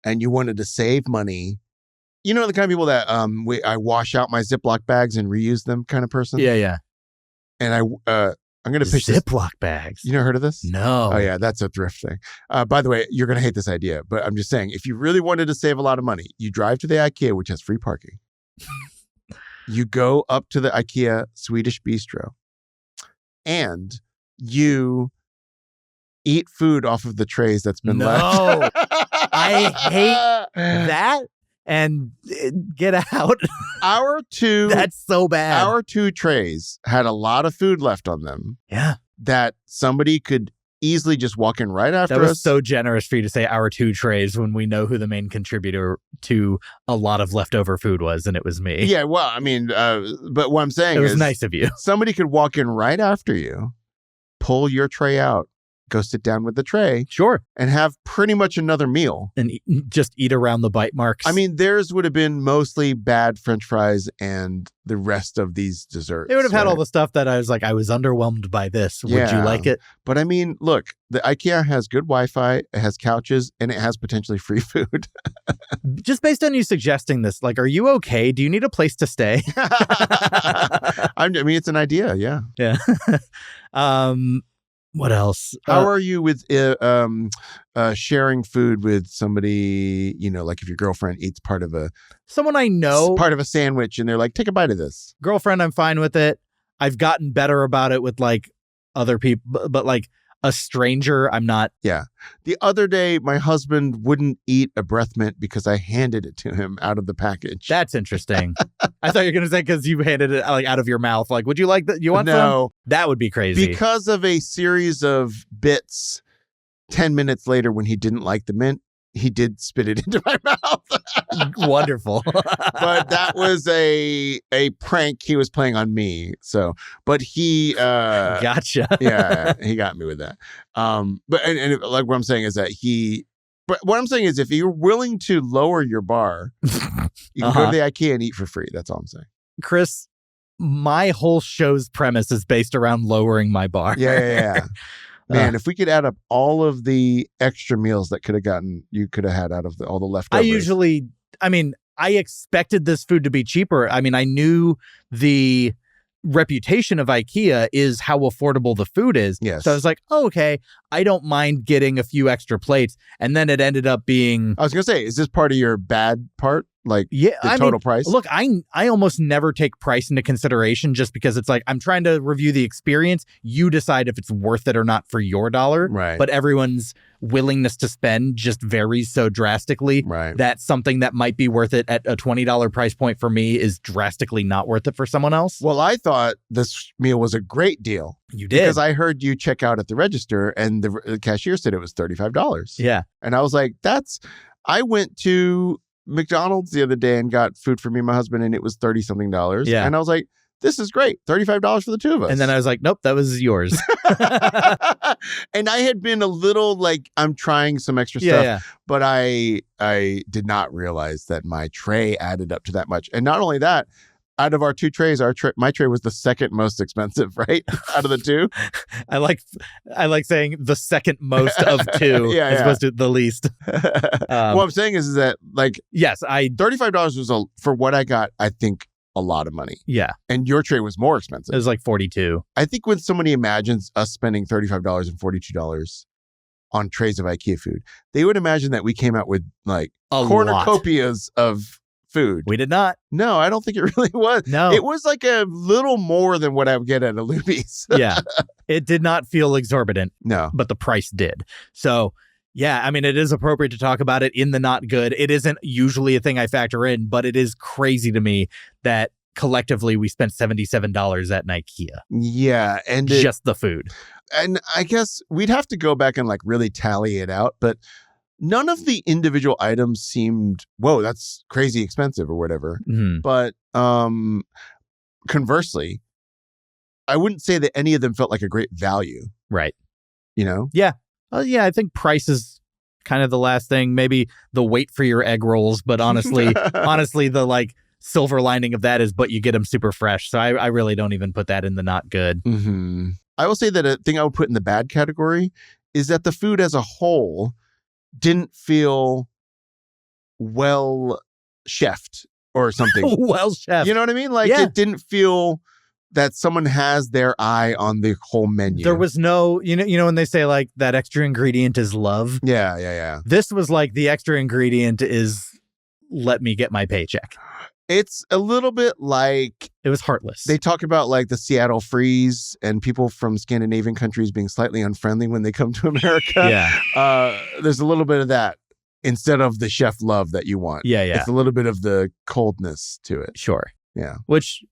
and you wanted to save money? You know, the kind of people that I wash out my Ziploc bags and reuse them kind of person? Yeah. And I'm going to pitch Ziploc bags. You never heard of this? No. Oh, yeah. That's a thrift thing. By the way, you're going to hate this idea, but I'm just saying, if you really wanted to save a lot of money, you drive to the IKEA, which has free parking. You go up to the IKEA Swedish Bistro and you eat food off of the trays that's been left. I hate that. And get out. That's so bad. Our 2 trays had a lot of food left on them. Yeah. That somebody could easily just walk in right after us. That was so generous for you to say our 2 trays when we know who the main contributor to a lot of leftover food was, and it was me. Yeah, well, I mean, but what I'm saying is... It was nice of you. Somebody could walk in right after you, pull your tray out, go sit down with the tray. Sure. And have pretty much another meal. And just eat around the bite marks. I mean, theirs would have been mostly bad French fries and the rest of these desserts. They would have had all the stuff that I was underwhelmed by this. Would you like it? But I mean, look, the IKEA has good Wi-Fi, it has couches, and it has potentially free food. Just based on you suggesting this, are you okay? Do you need a place to stay? I mean, it's an idea, yeah. Yeah. What else? How are you with sharing food with somebody, like if your girlfriend eats someone I know, part of a sandwich and they're like, take a bite of this. Girlfriend, I'm fine with it. I've gotten better about it with other people, but a stranger, I'm not. Yeah. The other day, my husband wouldn't eat a breath mint because I handed it to him out of the package. That's interesting. I thought you were going to say because you handed it out of your mouth. Would you like that? You want some? That would be crazy. Because of a series of bits, 10 minutes later when he didn't like the mint, he did spit it into my mouth. Wonderful. But that was a prank he was playing on me. So, but he gotcha. Yeah, he got me with that. But and what I'm saying is that what I'm saying is if you're willing to lower your bar, you can go to the IKEA and eat for free. That's all I'm saying. Chris, my whole show's premise is based around lowering my bar. Yeah. Man, if we could add up all of the extra meals that you could have had out of all the leftovers. I expected this food to be cheaper. I mean, I knew the reputation of IKEA is how affordable the food is. Yes. So I was like, oh, okay, I don't mind getting a few extra plates. And then it ended up being... I was going to say, is this part of your bad part? Like the total price? Look, I almost never take price into consideration just because it's like, I'm trying to review the experience. You decide if it's worth it or not for your dollar. Right. But everyone's willingness to spend just varies so drastically that something that might be worth it at a $20 price point for me is drastically not worth it for someone else. Well, I thought this meal was a great deal. You did. Because I heard you check out at the register and the cashier said it was $35. Yeah. And I was like, I went to McDonald's the other day and got food for me and my husband and it was $30-something. Yeah. And I was like, this is great. $35 for the two of us. And then I was like, nope, that was yours. And I had been a little like, I'm trying some extra stuff, but I did not realize that my tray added up to that much. And not only that, out of our two trays, my tray was the second most expensive, right? Out of the two. I like saying the second most of two as opposed to the least. What I'm saying is that like, yes, $35 was for what I got, I think a lot of money. Yeah. And your tray was more expensive. It was like $42. I think when somebody imagines us spending $35 and $42 on trays of IKEA food, they would imagine that we came out with like cornucopias of food. We did not. No, I don't think it really was. No. It was like a little more than what I would get at a Luby's. Yeah. It did not feel exorbitant. No. But the price did. So, yeah, I mean, it is appropriate to talk about it in the not good. It isn't usually a thing I factor in, but it is crazy to me that collectively we spent $77 at an IKEA. Yeah. And just the food. And I guess we'd have to go back and like really tally it out, but none of the individual items seemed, whoa, that's crazy expensive or whatever. Mm-hmm. But conversely, I wouldn't say that any of them felt like a great value. Right. You know? Yeah. Yeah, I think price is kind of the last thing. Maybe the wait for your egg rolls. But honestly, the like silver lining of that is, but you get them super fresh. So I really don't even put that in the not good. Mm-hmm. I will say that a thing I would put in the bad category is that the food as a whole didn't feel well chefed or something. Well chefed. You know what I mean? Like it didn't feel that someone has their eye on the whole menu. There was no, you know when they say like that extra ingredient is love? Yeah. This was like the extra ingredient is let me get my paycheck. It's a little bit like... It was heartless. They talk about like the Seattle freeze and people from Scandinavian countries being slightly unfriendly when they come to America. Yeah. There's a little bit of that instead of the chef love that you want. Yeah. It's a little bit of the coldness to it. Sure. Yeah. Which,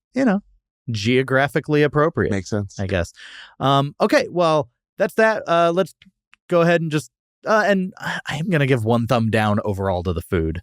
geographically appropriate. Makes sense. I guess. Okay, well, that's that. Let's go ahead and just... and I'm going to give one thumb down overall to the food.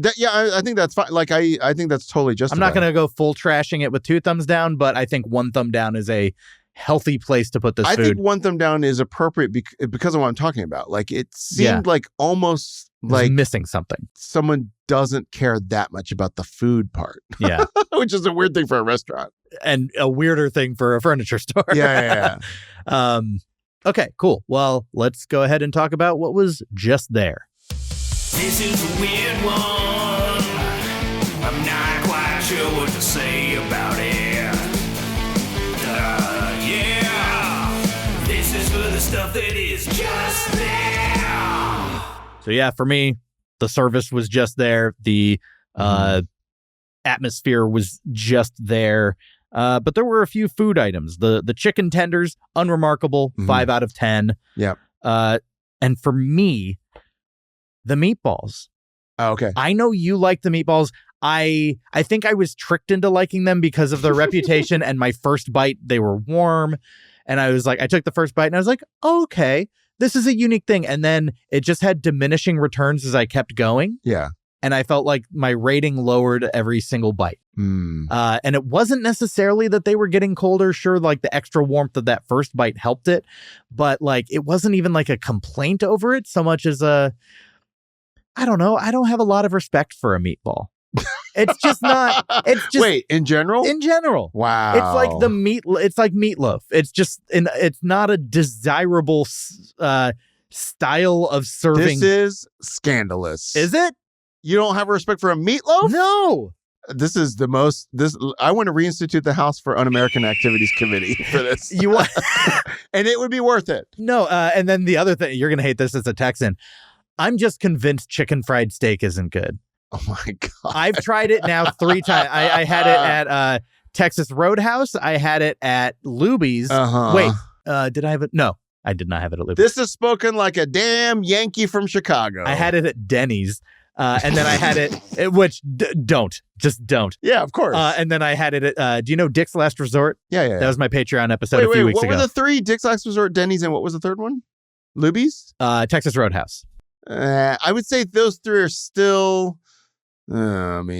I think that's fine. Like, I think that's totally justified. I'm not going to go full trashing it with 2 thumbs down, but I think 1 thumb down is a healthy place to put this food. I think 1 thumb down is appropriate because of what I'm talking about. Like, it seemed like almost like missing something. Someone doesn't care that much about the food part. Yeah. Which is a weird thing for a restaurant. And a weirder thing for a furniture store. Yeah. Okay, cool. Well, let's go ahead and talk about what was just there. This is a weird one. I'm not quite sure what to say about it. Yeah. This is for the stuff that is just there. So yeah, for me, the service was just there. The atmosphere was just there. But there were a few food items. The chicken tenders, unremarkable, 5 out of 10. Yeah. And for me, the meatballs. Oh, okay. I know you like the meatballs. I think I was tricked into liking them because of their reputation. And my first bite, they were warm. And I was like, I took the first bite and I was like, oh, okay, this is a unique thing. And then it just had diminishing returns as I kept going. Yeah. And I felt like my rating lowered every single bite. And it wasn't necessarily that they were getting colder. Sure, like the extra warmth of that first bite helped it. But like, it wasn't even like a complaint over it so much as I don't know. I don't have a lot of respect for a meatball. It's just not. It's just Wait, in general? in general. Wow. It's like the meat. It's like meatloaf. It's just. It's not a desirable style of serving. This is scandalous. Is it? You don't have respect for a meatloaf? No. This is the most. I want to reinstitute the House for Un-American Activities Committee for this. You want? And it would be worth it. No. And then the other thing, you're gonna hate this as a Texan. I'm just convinced chicken fried steak isn't good. Oh my God. I've tried it now 3 times. I had it at Texas Roadhouse. I had it at Luby's. Uh-huh. Wait, did I have it? No, I did not have it at Luby's. This is spoken like a damn Yankee from Chicago. I had it at Denny's. And then I had it, which don't. Yeah, of course. And then I had it at, do you know Dick's Last Resort? Yeah. That was my Patreon episode a few weeks what ago. were the 3? Dick's Last Resort, Denny's, and what was the third one? Luby's? Texas Roadhouse. I would say those 3 are still, still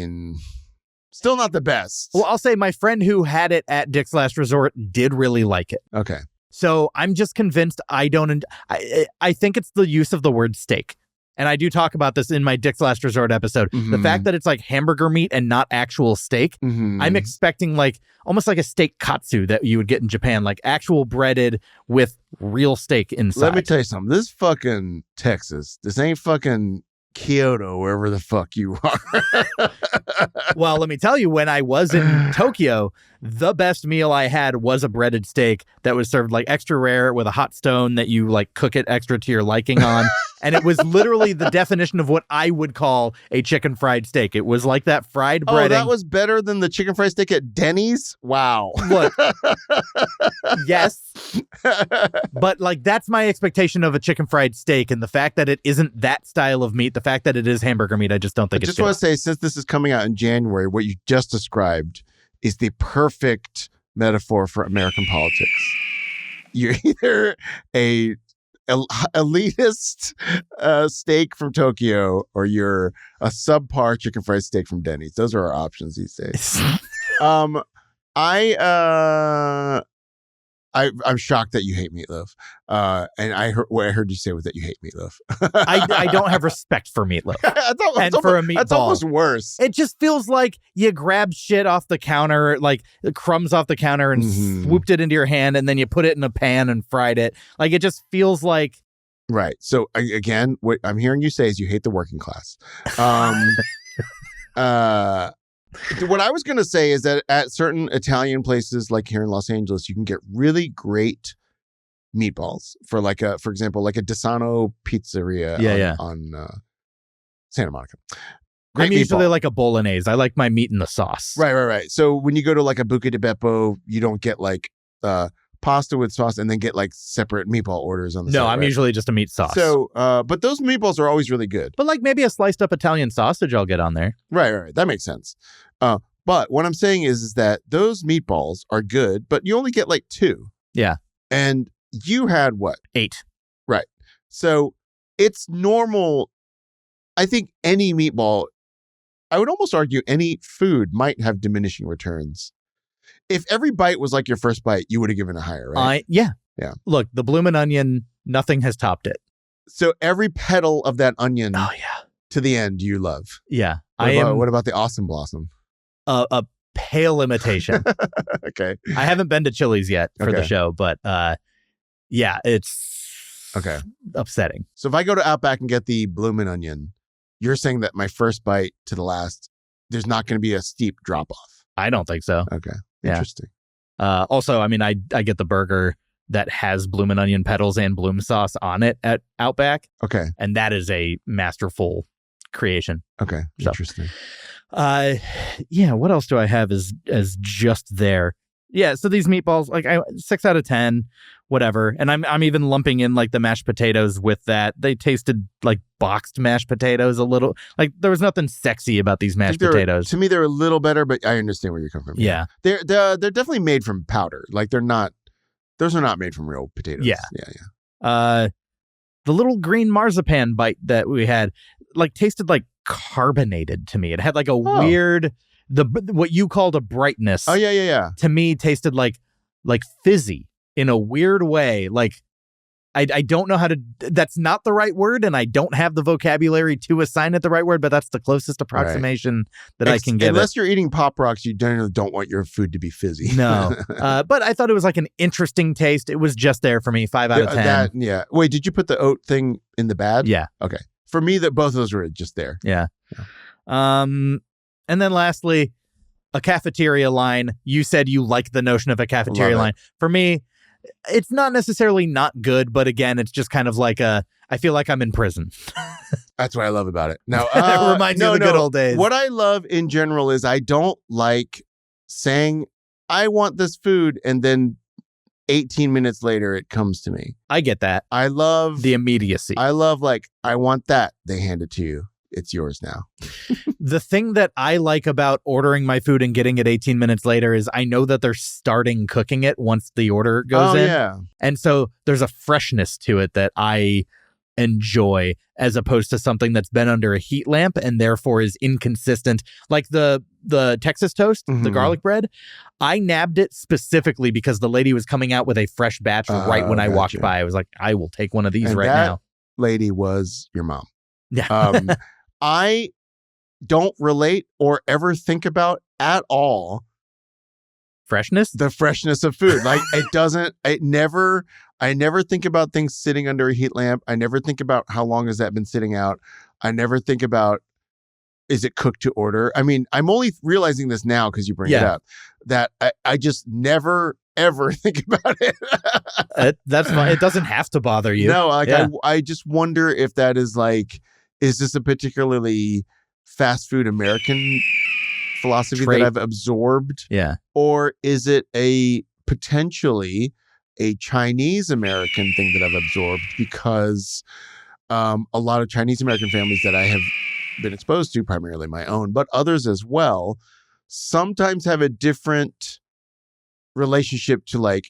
not the best. Well, I'll say my friend who had it at Dick's Last Resort did really like it. Okay. So I'm just convinced I think it's the use of the word steak. And I do talk about this in my Dick's Last Resort episode. Mm-hmm. The fact that it's like hamburger meat and not actual steak. Mm-hmm. I'm expecting like almost like a steak katsu that you would get in Japan, like actual breaded with real steak inside. Let me tell you something. This fucking Texas. This ain't fucking Kyoto, wherever the fuck you are. Well, let me tell you, when I was in Tokyo, the best meal I had was a breaded steak that was served like extra rare with a hot stone that you like cook it extra to your liking on. And it was literally the definition of what I would call a chicken fried steak. It was like that fried breading. Oh, that was better than the chicken fried steak at Denny's? Wow. Look, yes. But like that's my expectation of a chicken fried steak. And the fact that it isn't that style of meat, the fact that it is hamburger meat, I just don't think I it's just want to say, since this is coming out in January, what you just described is the perfect metaphor for American politics. You're either a elitist steak from Tokyo, or you're a subpar chicken fried steak from Denny's. Those are our options these days. I'm shocked that you hate meatloaf. And what I heard you say was that you hate meatloaf. I don't have respect for meatloaf. For a meatball. That's almost worse. It just feels like you grabbed shit off the counter, like crumbs off the counter and swooped it into your hand, and then you put it in a pan and fried it. Like it just feels like. Right. So again, what I'm hearing you say is you hate the working class. What I was going to say is that at certain Italian places, like here in Los Angeles, you can get really great meatballs for example, like a Desano pizzeria on Santa Monica. Great I'm usually meatball. like a bolognese. I like my meat in the sauce. Right. So when you go to like a Buca di Beppo, you don't get like pasta with sauce and then get like separate meatball orders on the side. No, I'm usually just a meat sauce. So, but those meatballs are always really good. But like maybe a sliced up Italian sausage I'll get on there. Right. That makes sense. But what I'm saying is that those meatballs are good, but you only get like 2. Yeah. And you had what? 8. Right. So it's normal. I think any meatball, I would almost argue any food might have diminishing returns. If every bite was like your first bite, you would have given it higher, right? Yeah. Look, the bloomin' onion, nothing has topped it. So every petal of that onion to the end you love. Yeah. What about the awesome blossom? A pale imitation. Okay. I haven't been to Chili's yet for the show, but it's upsetting. So if I go to Outback and get the bloomin' onion, you're saying that my first bite to the last, there's not going to be a steep drop off. I don't think so. Okay. Interesting. Also, I mean, I get the burger that has bloomin' onion petals and bloom sauce on it at Outback. Okay. And that is a masterful creation. Okay. So, interesting. What else do I have as just there? Yeah, so these meatballs, like 6 out of 10, whatever. And I'm even lumping in like the mashed potatoes with that. They tasted like boxed mashed potatoes a little. Like there was nothing sexy about these mashed potatoes. To me, they're a little better, but I understand where you're coming from. Yeah. They're definitely made from powder. Like those are not made from real potatoes. Yeah. Yeah. The little green marzipan bite that we had like tasted like carbonated to me. It had like a weird, what you called a brightness. Oh, yeah. To me tasted like fizzy in a weird way. Like I don't know how to, that's not the right word, and I don't have the vocabulary to assign it the right word, but that's the closest approximation that I can give Unless you're eating Pop Rocks, you generally don't want your food to be fizzy. No. But I thought it was like an interesting taste. It was just there for me, 5 out of 10. Yeah. Wait, did you put the oat thing in the bad? Yeah. Okay. For me, that both of those were just there. Yeah. And then lastly, a cafeteria line. You said you like the notion of a cafeteria line. For me, it's not necessarily not good, but again, it's just kind of like I feel like I'm in prison. That's what I love about it. Now, it reminds me of the good old days. What I love in general is I don't like saying, I want this food, and then 18 minutes later, it comes to me. I get that. I love the immediacy. I love I want that. They hand it to you. It's yours now. The thing that I like about ordering my food and getting it 18 minutes later is I know that they're starting cooking it once the order goes in. Yeah. And so there's a freshness to it that I enjoy, as opposed to something that's been under a heat lamp and therefore is inconsistent. Like the Texas toast, the garlic bread, I nabbed it specifically because the lady was coming out with a fresh batch right when I walked by. I was like, I will take one of these now. Lady was your mom. Yeah. I don't relate or ever think about at all the freshness of food. Like I never think about things sitting under a heat lamp. I never think about how long has that been sitting out. I never think about, is it cooked to order? I mean, I'm only realizing this now because you bring it up, that I just never ever think about it. That's fine. It doesn't have to bother you. No, I just wonder if that is is this a particularly fast food American philosophy that I've absorbed? Yeah. Or is it potentially a Chinese American thing that I've absorbed, because a lot of Chinese American families that I have been exposed to, primarily my own, but others as well, sometimes have a different relationship to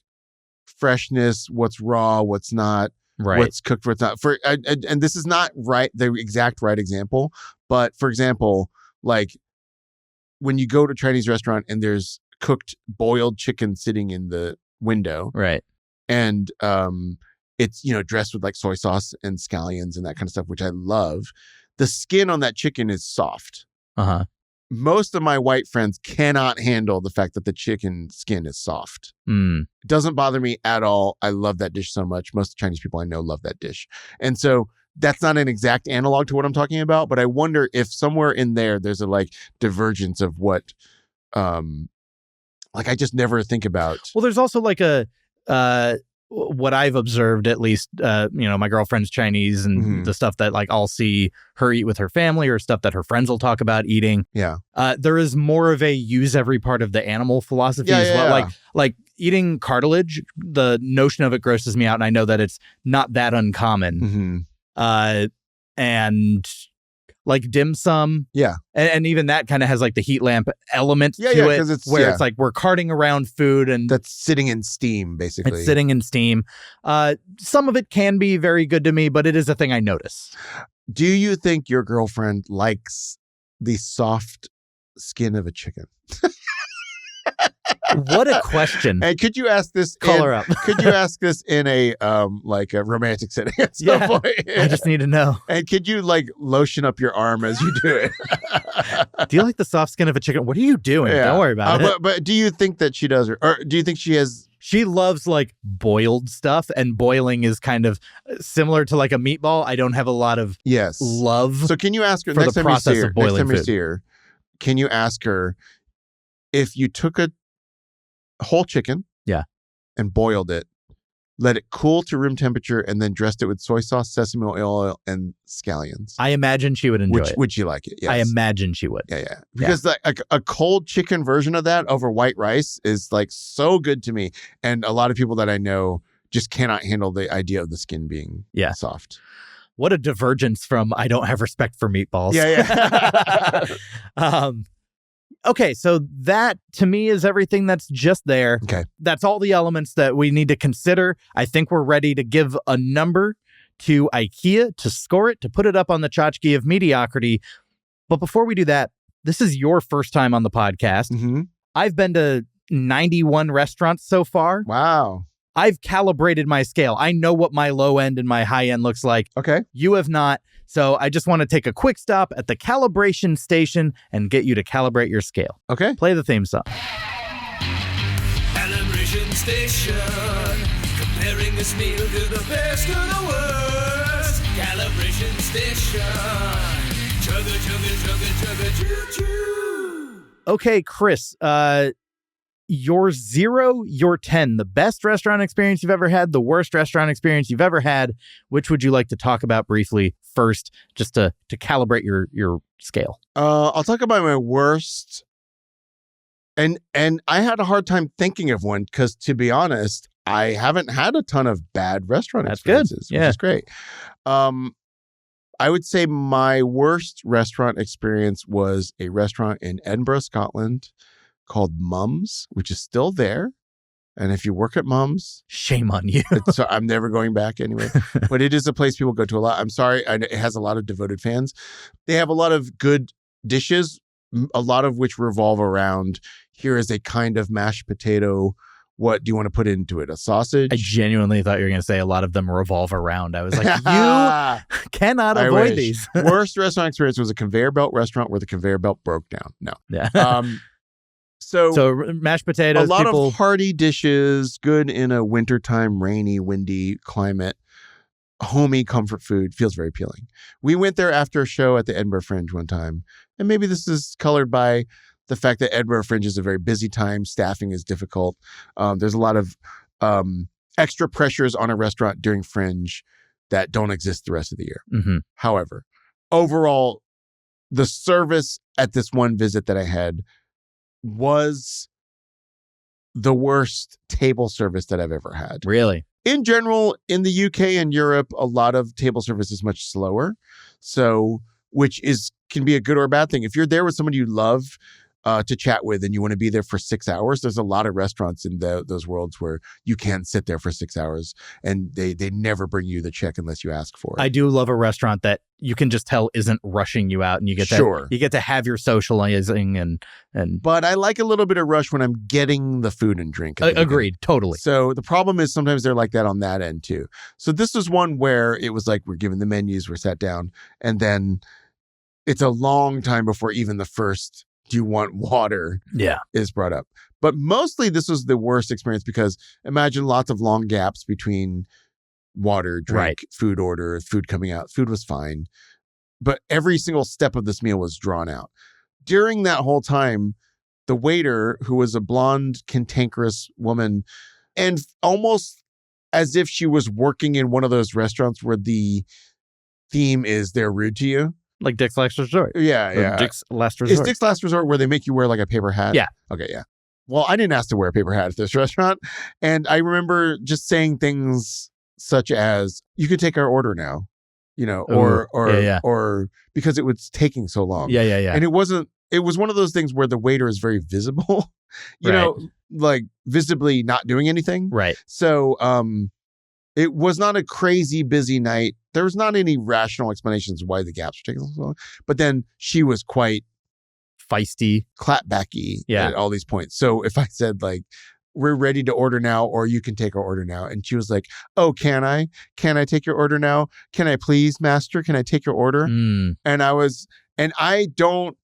freshness, what's raw, what's not. Right. What's cooked, what's not. And this is not the exact right example, but for example, when you go to a Chinese restaurant and there's cooked boiled chicken sitting in the window, right, and it's dressed with soy sauce and scallions and that kind of stuff, which I love. The skin on that chicken is soft. Most of my white friends cannot handle the fact that the chicken skin is soft. It doesn't bother me at all. I love that dish so much. Most Chinese people I know love that dish. And so that's not an exact analog to what I'm talking about, but I wonder if somewhere in there's a divergence of what, I just never think about. Well, there's also what I've observed, at least, my girlfriend's Chinese, and the stuff that I'll see her eat with her family, or stuff that her friends will talk about eating. Yeah. There is more of a use every part of the animal philosophy as well. Yeah. Like eating cartilage, the notion of it grosses me out, and I know that it's not that uncommon. And dim sum. Yeah. And even that kind of has the heat lamp element to it, it's we're carting around food and that's sitting in steam, basically. It's sitting in steam. Some of it can be very good to me, but it is a thing I notice. Do you think your girlfriend likes the soft skin of a chicken? What a question. And could you ask this? Call her up. Could you ask this in a romantic setting at some point? I just need to know. And could you lotion up your arm as you do it? Do you like the soft skin of a chicken? What are you doing? Yeah. Don't worry about it. But do you think that she does, or do you think she has? She loves boiled stuff, and boiling is kind of similar to a meatball. I don't have a lot of love. So can you ask her for next the time process you see her, of boiling next time food? You see her, can you ask her if you took a whole chicken, and boiled it, let it cool to room temperature, and then dressed it with soy sauce, sesame oil, and scallions? I imagine she would enjoy it. Would you like it? Yes. I imagine she would. Yeah. Because a cold chicken version of that over white rice is so good to me. And a lot of people that I know just cannot handle the idea of the skin being soft. What a divergence from I don't have respect for meatballs. Yeah. Okay, so that to me is everything that's just there. Okay. That's all the elements that we need to consider. I think we're ready to give a number to IKEA, to score it, to put it up on the tchotchke of mediocrity. But before we do that, this is your first time on the podcast. I've been to 91 restaurants so far. Wow. I've calibrated my scale. I know what my low end and my high end looks like. Okay. You have not. So I just want to take a quick stop at the calibration station and get you to calibrate your scale. Okay. Play the theme song. Calibration station, comparing this meal to the best of the worst. Calibration station, chugga, chugga, chugga, chugga, choo, choo. Okay, Chris, your 0, your 10, the best restaurant experience you've ever had, the worst restaurant experience you've ever had. Which would you like to talk about briefly first, just to calibrate your scale? I'll talk about my worst. And I had a hard time thinking of one because, to be honest, I haven't had a ton of bad restaurant experiences, good. Yeah. which is great. I would say my worst restaurant experience was a restaurant in Edinburgh, Scotland called Mum's, which is still there. And if you work at Mum's, shame on you. so I'm never going back anyway. But it is a place people go to a lot. I'm sorry. It has a lot of devoted fans. They have a lot of good dishes, a lot of which revolve around, here is a kind of mashed potato. What do you want to put into it? A sausage? I genuinely thought you were going to say a lot of them revolve around. I was like, you cannot avoid these. Worst restaurant experience was a conveyor belt restaurant where the conveyor belt broke down. No. Yeah. So mashed potatoes. A lot of hearty dishes, good in a wintertime, rainy, windy climate. Homey comfort food, feels very appealing. We went there after a show at the Edinburgh Fringe one time. And maybe this is colored by the fact that Edinburgh Fringe is a very busy time. Staffing is difficult. There's a lot of extra pressures on a restaurant during Fringe that don't exist the rest of the year. Mm-hmm. However, overall, the service at this one visit that I had was the worst table service that I've ever had. Really? In general, in the UK and Europe, a lot of table service is much slower. So, which can be a good or a bad thing. If you're there with somebody you love to chat with and you want to be there for 6 hours, there's a lot of restaurants in those worlds where you can sit there for 6 hours and they never bring you the check unless you ask for it. I do love a restaurant that you can just tell isn't rushing you out, and you get to have your socializing and. But I like a little bit of rush when I'm getting the food and drink. Agreed, totally. So the problem is sometimes they're like that on that end too. So this was one where it was like we're given the menus, we're sat down, and then it's a long time before even the first "do you want water?" is brought up. But mostly this was the worst experience because imagine lots of long gaps between water, drink, food order, food coming out. Food was fine. But every single step of this meal was drawn out. During that whole time, the waiter, who was a blonde, cantankerous woman, and almost as if she was working in one of those restaurants where the theme is they're rude to you. Like Dick's Last Resort. Yeah. Dick's Last Resort. Is Dick's Last Resort where they make you wear like a paper hat? Yeah. Okay, yeah. Well, I didn't ask to wear a paper hat at this restaurant. And I remember just saying things such as, you could take our order now, or because it was taking so long. Yeah. And it was one of those things where the waiter is very visible, you know, like visibly not doing anything. Right. So, it was not a crazy busy night. There was not any rational explanations why the gaps were taking so long. But then she was quite feisty, clapbacky at all these points. So if I said like, we're ready to order now, or you can take our order now. And she was like, oh, can I? Can I take your order now? Can I please, master? Can I take your order? And I don't,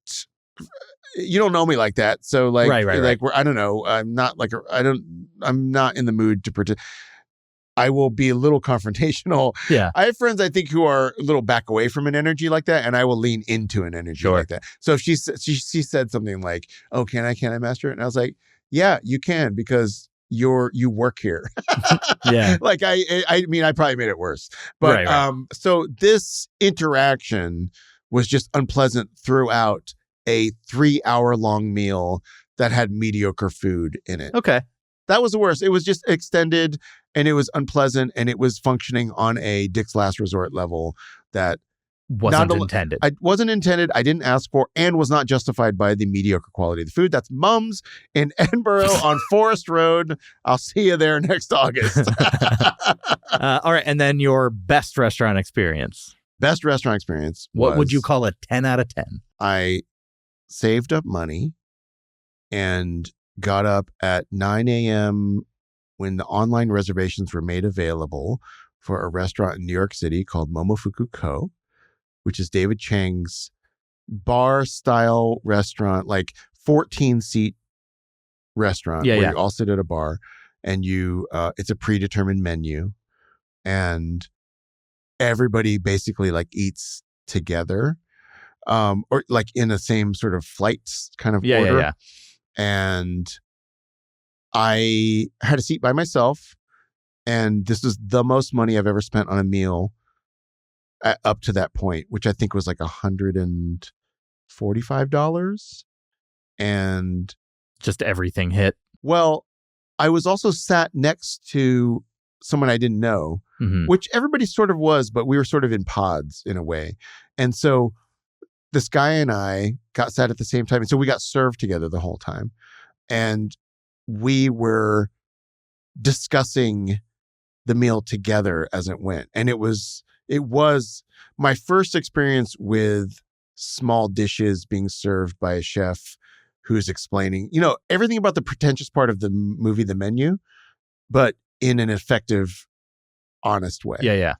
you don't know me like that. So like, like I don't know. I'm not like, I'm not in the mood to pretend. I will be a little confrontational. Yeah. I have friends, I think, who are a little back away from an energy like that, and I will lean into an energy like that. So if she said something like, oh, can I master it? And I was like, yeah, you can, because you work here. Yeah. Like I mean, I probably made it worse. But so this interaction was just unpleasant throughout a 3-hour-long meal that had mediocre food in it. Okay. That was the worst. It was just extended and it was unpleasant and it was functioning on a Dick's Last Resort level that wasn't intended. I wasn't intended. I didn't ask for and was not justified by the mediocre quality of the food. That's Mum's in Edinburgh on Forest Road. I'll see you there next August. All right. And then your best restaurant experience. Best restaurant experience. What would you call a 10 out of 10? I saved up money and got up at 9 a.m. when the online reservations were made available for a restaurant in New York City called Momofuku Ko, which is David Chang's bar-style restaurant, like 14-seat restaurant where you all sit at a bar and you it's a predetermined menu and everybody basically like eats together or like in the same sort of flights kind of order. And I had a seat by myself, and this was the most money I've ever spent on a meal up to that point, which I think was like $145. And just everything hit. Well, I was also sat next to someone I didn't know, which everybody sort of was, but we were sort of in pods in a way. And so this guy and I got sat at the same time. And so we got served together the whole time. And we were discussing the meal together as it went. And it was my first experience with small dishes being served by a chef who's explaining, everything about the pretentious part of the movie, the menu, but in an effective, honest way. Yeah,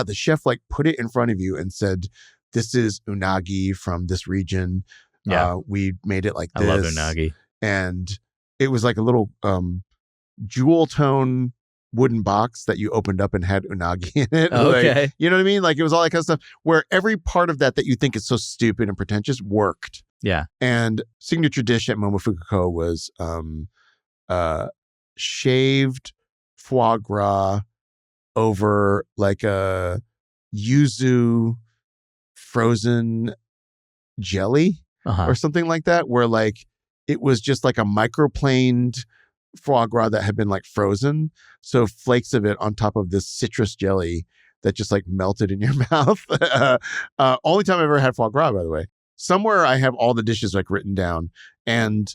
the chef like put it in front of you and said, this is unagi from this region. We made it like this. I love unagi. And it was like a little jewel tone wooden box that you opened up and had unagi in it. Okay. Like, you know what I mean? Like it was all that kind of stuff where every part of that you think is so stupid and pretentious worked. Yeah. And signature dish at Momofuku Ko was shaved foie gras over like a yuzu frozen jelly or something like that, where like it was just like a microplaned foie gras that had been like frozen. So flakes of it on top of this citrus jelly that just like melted in your mouth. Only time I've ever had foie gras, by the way. Somewhere I have all the dishes like written down. And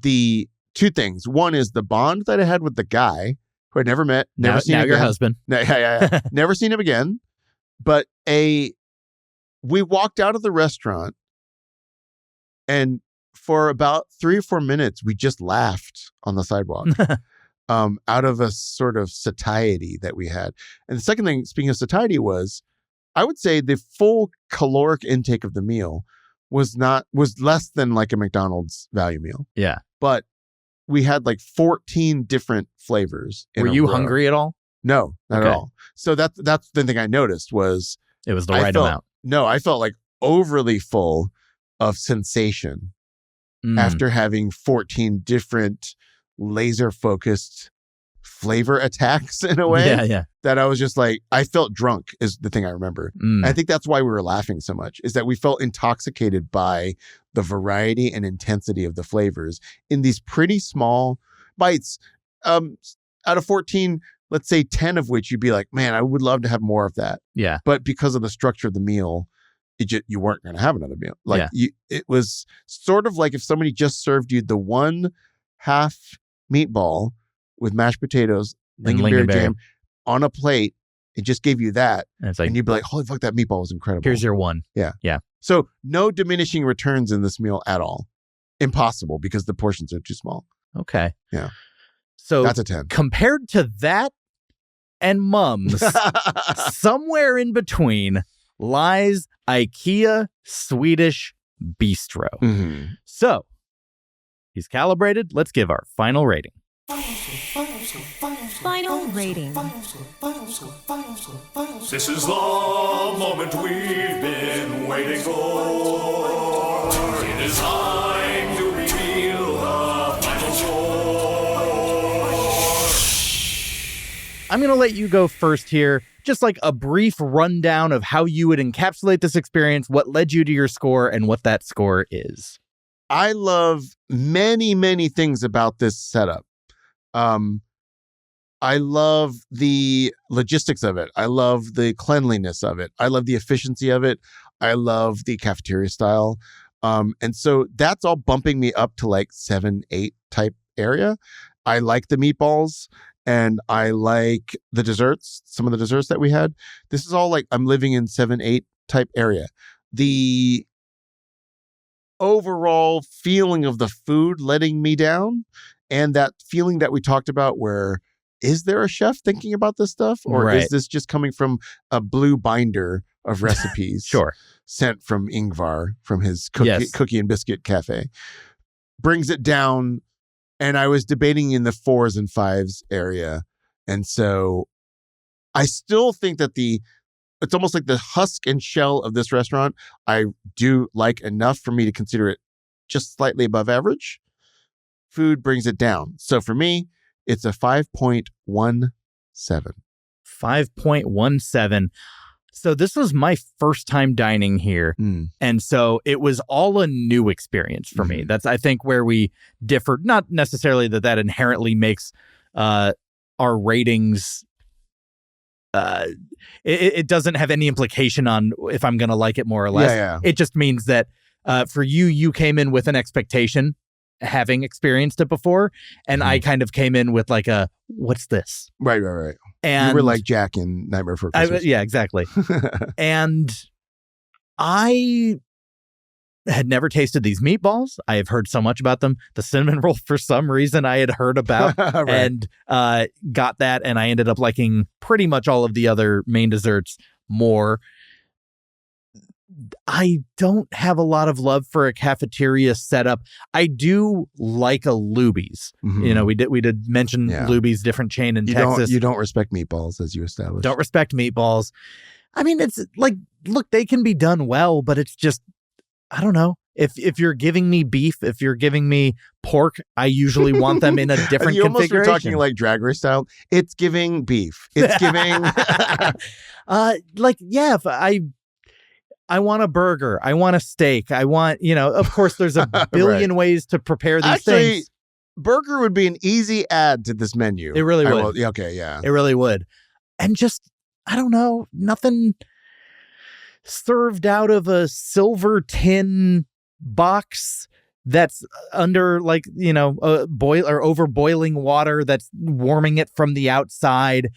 the two things. One is the bond that I had with the guy who I'd never met, never seen now again. Your husband. Never seen him again. But we walked out of the restaurant and for about 3 or 4 minutes, we just laughed on the sidewalk out of a sort of satiety that we had. And the second thing, speaking of satiety, was I would say the full caloric intake of the meal was less than like a McDonald's value meal. Yeah. But we had like 14 different flavors. Were you hungry at all? No, not at all. So that's the thing I noticed was it was the right amount. No, I felt like overly full of sensation after having 14 different laser focused flavor attacks in a way that I was just like, I felt drunk is the thing I remember. I think that's why we were laughing so much, is that we felt intoxicated by the variety and intensity of the flavors in these pretty small bites. Out of 14, let's say 10 of which you'd be like, man, I would love to have more of that. Yeah. But because of the structure of the meal, you weren't going to have another meal. Like it was sort of like if somebody just served you the 1/2 meatball with mashed potatoes, lingonberry jam on a plate, and just gave you that. And you'd be like, holy fuck, that meatball was incredible. Here's your one. Yeah. So no diminishing returns in this meal at all. Impossible, because the portions are too small. Okay. Yeah. So that's a 10. Compared to that and Mum's, somewhere in between lies IKEA Swedish Bistro. So he's calibrated. Let's give our final rating. Final rating. This is the moment we've been waiting for. It is time to reveal the final score. I'm going to let you go first here. Just like a brief rundown of how you would encapsulate this experience, what led you to your score, and what that score is. I love many, many things about this setup. I love the logistics of it. I love the cleanliness of it. I love the efficiency of it. I love the cafeteria style. And so that's all bumping me up to like 7, 8 type area. I like the meatballs and I like the desserts, some of the desserts that we had. This is all like I'm living in 7, 8 type area. The overall feeling of the food letting me down and that feeling that we talked about where is there a chef thinking about this stuff, or Right. is this just coming from a blue binder of recipes Sure. sent from Ingvar from his cookie and biscuit cafe? Brings it down, and I was debating in the 4s and 5s area, and so I still think that it's almost like the husk and shell of this restaurant I do like enough for me to consider it just slightly above average. Food brings it down. So for me, it's a 5.17. 5.17. So this was my first time dining here. And so it was all a new experience for me. That's, I think, where we differed. Not necessarily that inherently makes our ratings. It doesn't have any implication on if I'm going to like it more or less. Yeah. It just means that for you came in with an expectation, having experienced it before, and I kind of came in with like a, what's this? Right. And you were like Jack in Nightmare Before Christmas. Yeah, exactly. And I had never tasted these meatballs. I have heard so much about them. The cinnamon roll, for some reason, I had heard about Right. and got that. And I ended up liking pretty much all of the other main desserts more. I don't have a lot of love for a cafeteria setup. I do like a Luby's. You know, we did mention Luby's, different chain in Texas. You don't respect meatballs, as you established. Don't respect meatballs. I mean, it's like, look, they can be done well, but it's just, I don't know. If you're giving me beef, if you're giving me pork, I usually want them in a different you almost configuration. were talking like Drag Race style. It's giving beef. It's giving. If I want a burger. I want a steak. I want, of course, there's a billion ways to prepare these things. Burger would be an easy add to this menu. It really would. Yeah. It really would. And just, I don't know, nothing served out of a silver tin box that's under a boil or over boiling water that's warming it from the outside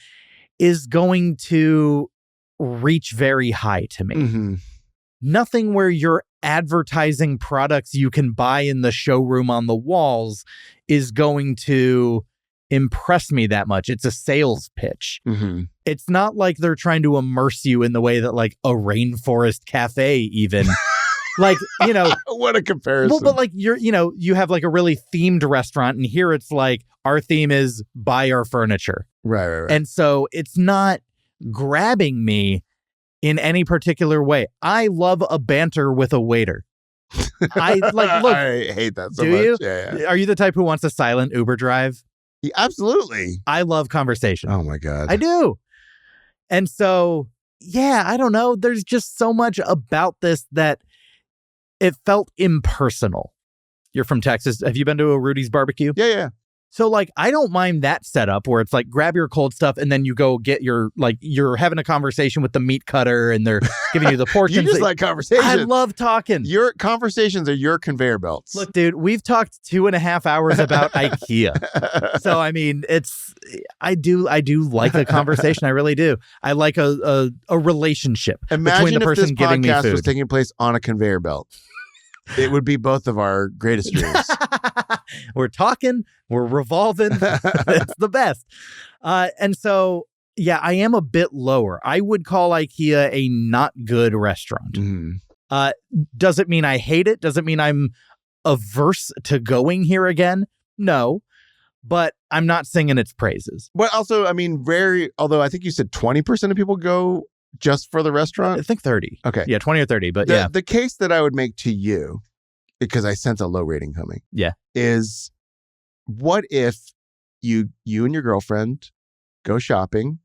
is going to reach very high to me. Nothing where you're advertising products you can buy in the showroom on the walls is going to impress me that much. It's a sales pitch. It's not like they're trying to immerse you in the way that like a rainforest cafe even what a comparison. Well, but like you have like a really themed restaurant, and here it's like our theme is buy our furniture. Right. And so it's not grabbing me in any particular way. I love a banter with a waiter. Look, I hate that so do much. You? Yeah. Are you the type who wants a silent Uber drive? Yeah, absolutely. I love conversation. Oh my God. I do. And so, I don't know. There's just so much about this that it felt impersonal. You're from Texas. Have you been to a Rudy's barbecue? Yeah. So like, I don't mind that setup where it's like, grab your cold stuff and then you go get you're having a conversation with the meat cutter and they're giving you the portions. You just like conversations. I love talking. Your conversations are your conveyor belts. Look, dude, we've talked 2.5 hours about IKEA. So, I mean, I do like a conversation. I really do. I like a relationship between the person giving me food. Imagine if this podcast was taking place on a conveyor belt. It would be both of our greatest dreams. We're talking, we're revolving. It's the best. And so, I am a bit lower. I would call IKEA a not good restaurant. Does it mean I hate it? Does it mean I'm averse to going here again? No, but I'm not singing its praises. But also, I mean, although I think you said 20% of people go just for the restaurant? I think 30. Okay. Yeah, 20 or 30, but The case that I would make to you, because I sense a low rating coming, is what if you and your girlfriend go shopping,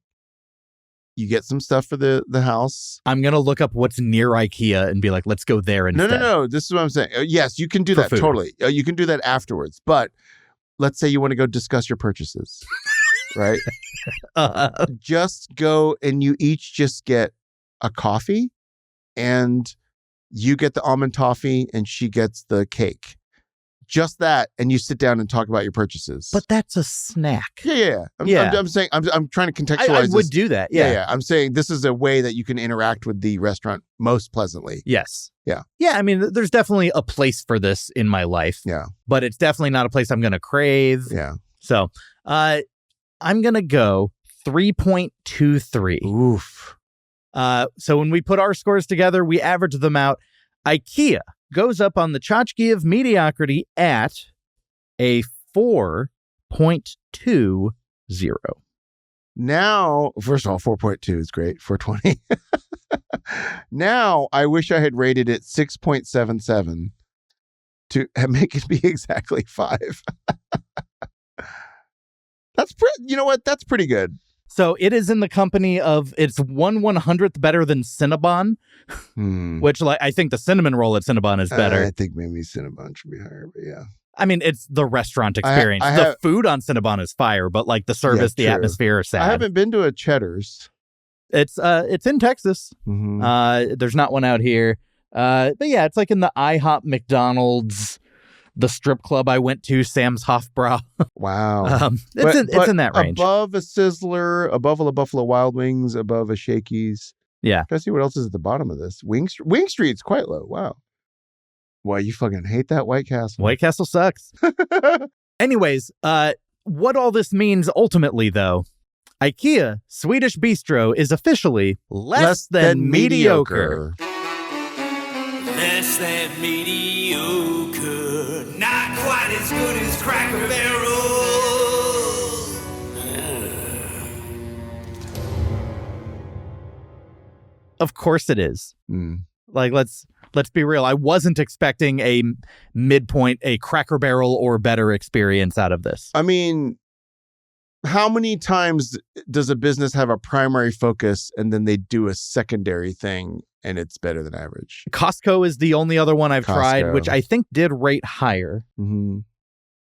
you get some stuff for the house. I'm going to look up what's near IKEA and be like, let's go there instead. No. This is what I'm saying. Yes, you can do that. Food. Totally. You can do that afterwards. But let's say you want to go discuss your purchases. Right? Just go and you each just get a coffee and you get the almond toffee and she gets the cake. just that, and you sit down and talk about your purchases. But that's a snack. Yeah. I'm saying, I'm trying to contextualize I this. would do that. Yeah. I'm saying this is a way that you can interact with the restaurant most pleasantly. Yes. Yeah. Yeah. I mean, there's definitely a place for this in my life. Yeah. But it's definitely not a place I'm going to crave. Yeah. So I'm going to go 3.23. Oof. So when we put our scores together, we average them out. IKEA goes up on the tchotchke of mediocrity at a 4.20. Now, first of all, 4.2 is great. 420. Now, I wish I had rated it 6.77 to make it be exactly 5. That's you know what? That's pretty good. So it is in the company of, it's 1/100th better than Cinnabon, which I think the cinnamon roll at Cinnabon is better. I think maybe Cinnabon should be higher, but yeah. I mean, it's the restaurant experience. The food on Cinnabon is fire, but like the service, the atmosphere are sad. I haven't been to a Cheddar's. It's in Texas. Mm-hmm. There's not one out here. But yeah, it's like in the IHOP, McDonald's, the strip club I went to, Sam's Hofbrau. Wow. It's in that range. Above a Sizzler, above a Buffalo Wild Wings, above a Shakey's. Yeah. Try to see what else is at the bottom of this. Wing Street's quite low. Wow. Why, you fucking hate that White Castle. White Castle sucks. Anyways, what all this means ultimately, though, IKEA Swedish Bistro is officially less than mediocre. Less than mediocre, not quite as good as Cracker Barrel. Of course it is. Mm. Like, let's be real. I wasn't expecting a midpoint, a Cracker Barrel or better experience out of this. I mean, how many times does a business have a primary focus and then they do a secondary thing and it's better than average? Costco is the only other one I've tried, which I think did rate higher. Mm-hmm.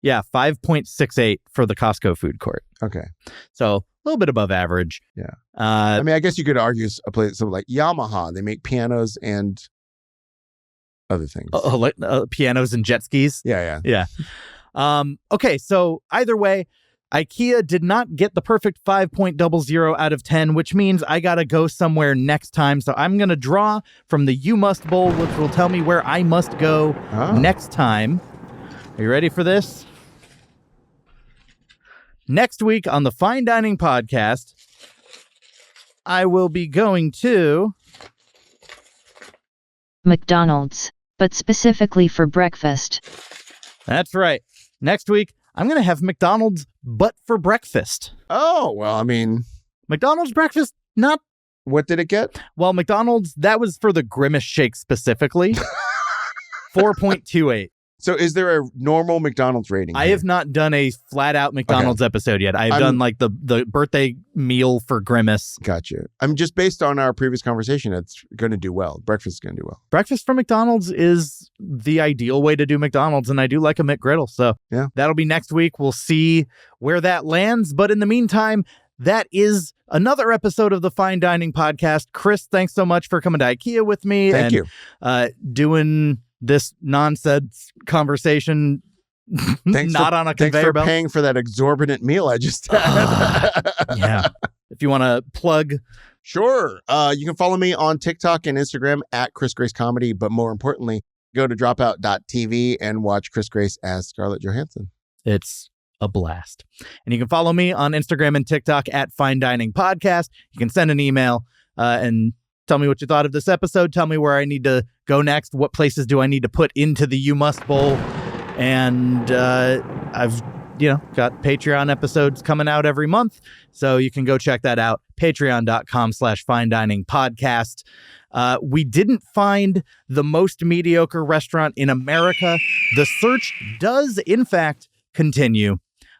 Yeah, 5.68 for the Costco food court. Okay. So a little bit above average. Yeah. I mean, I guess you could argue a place something like Yamaha. They make pianos and other things. Pianos and jet skis. Yeah. Okay, so either way, IKEA did not get the perfect 5.00 out of 10, which means I gotta go somewhere next time. So I'm gonna draw from the You Must Bowl, which will tell me where I must go next time. Are you ready for this? Next week on the Fine Dining Podcast, I will be going to McDonald's, but specifically for breakfast. That's right. Next week, I'm going to have McDonald's, but for breakfast. Oh, well, I mean, McDonald's breakfast, not... What did it get? Well, McDonald's, that was for the Grimace shake specifically. 4.28. So is there a normal McDonald's rating? I have not done a flat out McDonald's episode yet. I've done like the birthday meal for Grimace. Gotcha. I'm just based on our previous conversation. It's going to do well. Breakfast is going to do well. Breakfast from McDonald's is the ideal way to do McDonald's. And I do like a McGriddle. So yeah, that'll be next week. We'll see where that lands. But in the meantime, that is another episode of the Fine Dining Podcast. Chris, thanks so much for coming to IKEA with me. Thank you. Doing this nonsense conversation not on a conveyor belt. Thanks for paying for that exorbitant meal I just had. Yeah. If you want to plug. Sure. You can follow me on TikTok and Instagram at Chris Grace Comedy. But more importantly, go to dropout.tv and watch Chris Grace as Scarlett Johansson. It's a blast. And you can follow me on Instagram and TikTok at Fine Dining Podcast. You can send an email and tell me what you thought of this episode. Tell me where I need to go next. What places do I need to put into the You Must Bowl? And I've, got Patreon episodes coming out every month. So you can go check that out. Patreon.com/Fine Dining Podcast. We didn't find the most mediocre restaurant in America. The search does, in fact, continue.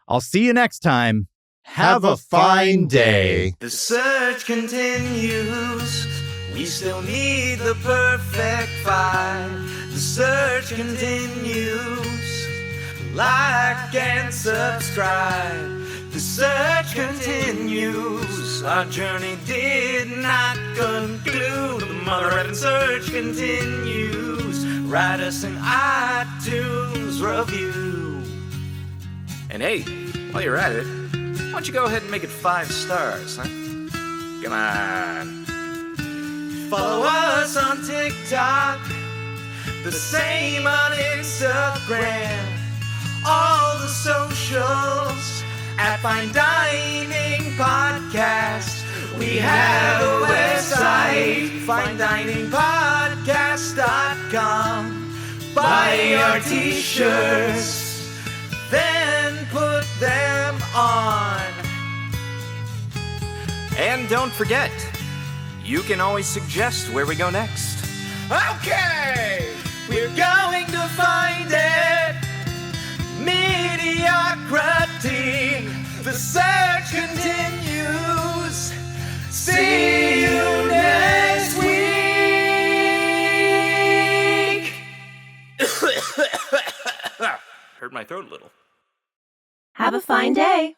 I'll see you next time. Have a fine day. The search continues. We still need the perfect five. The search continues. Like and subscribe. The search continues. Our journey did not conclude. The mother effing search continues. Write us an iTunes review. And hey, while you're at it, why don't you go ahead and make it 5 stars, huh? Come on. Follow us on TikTok, the same on Instagram, all the socials at Fine Dining Podcast. We have a website, finediningpodcast.com. Buy our t-shirts, then put them on. And don't forget, you can always suggest where we go next. Okay, we're going to find it. Mediocrity, the search continues. See you next week. Hurt my throat a little. Have a fine day.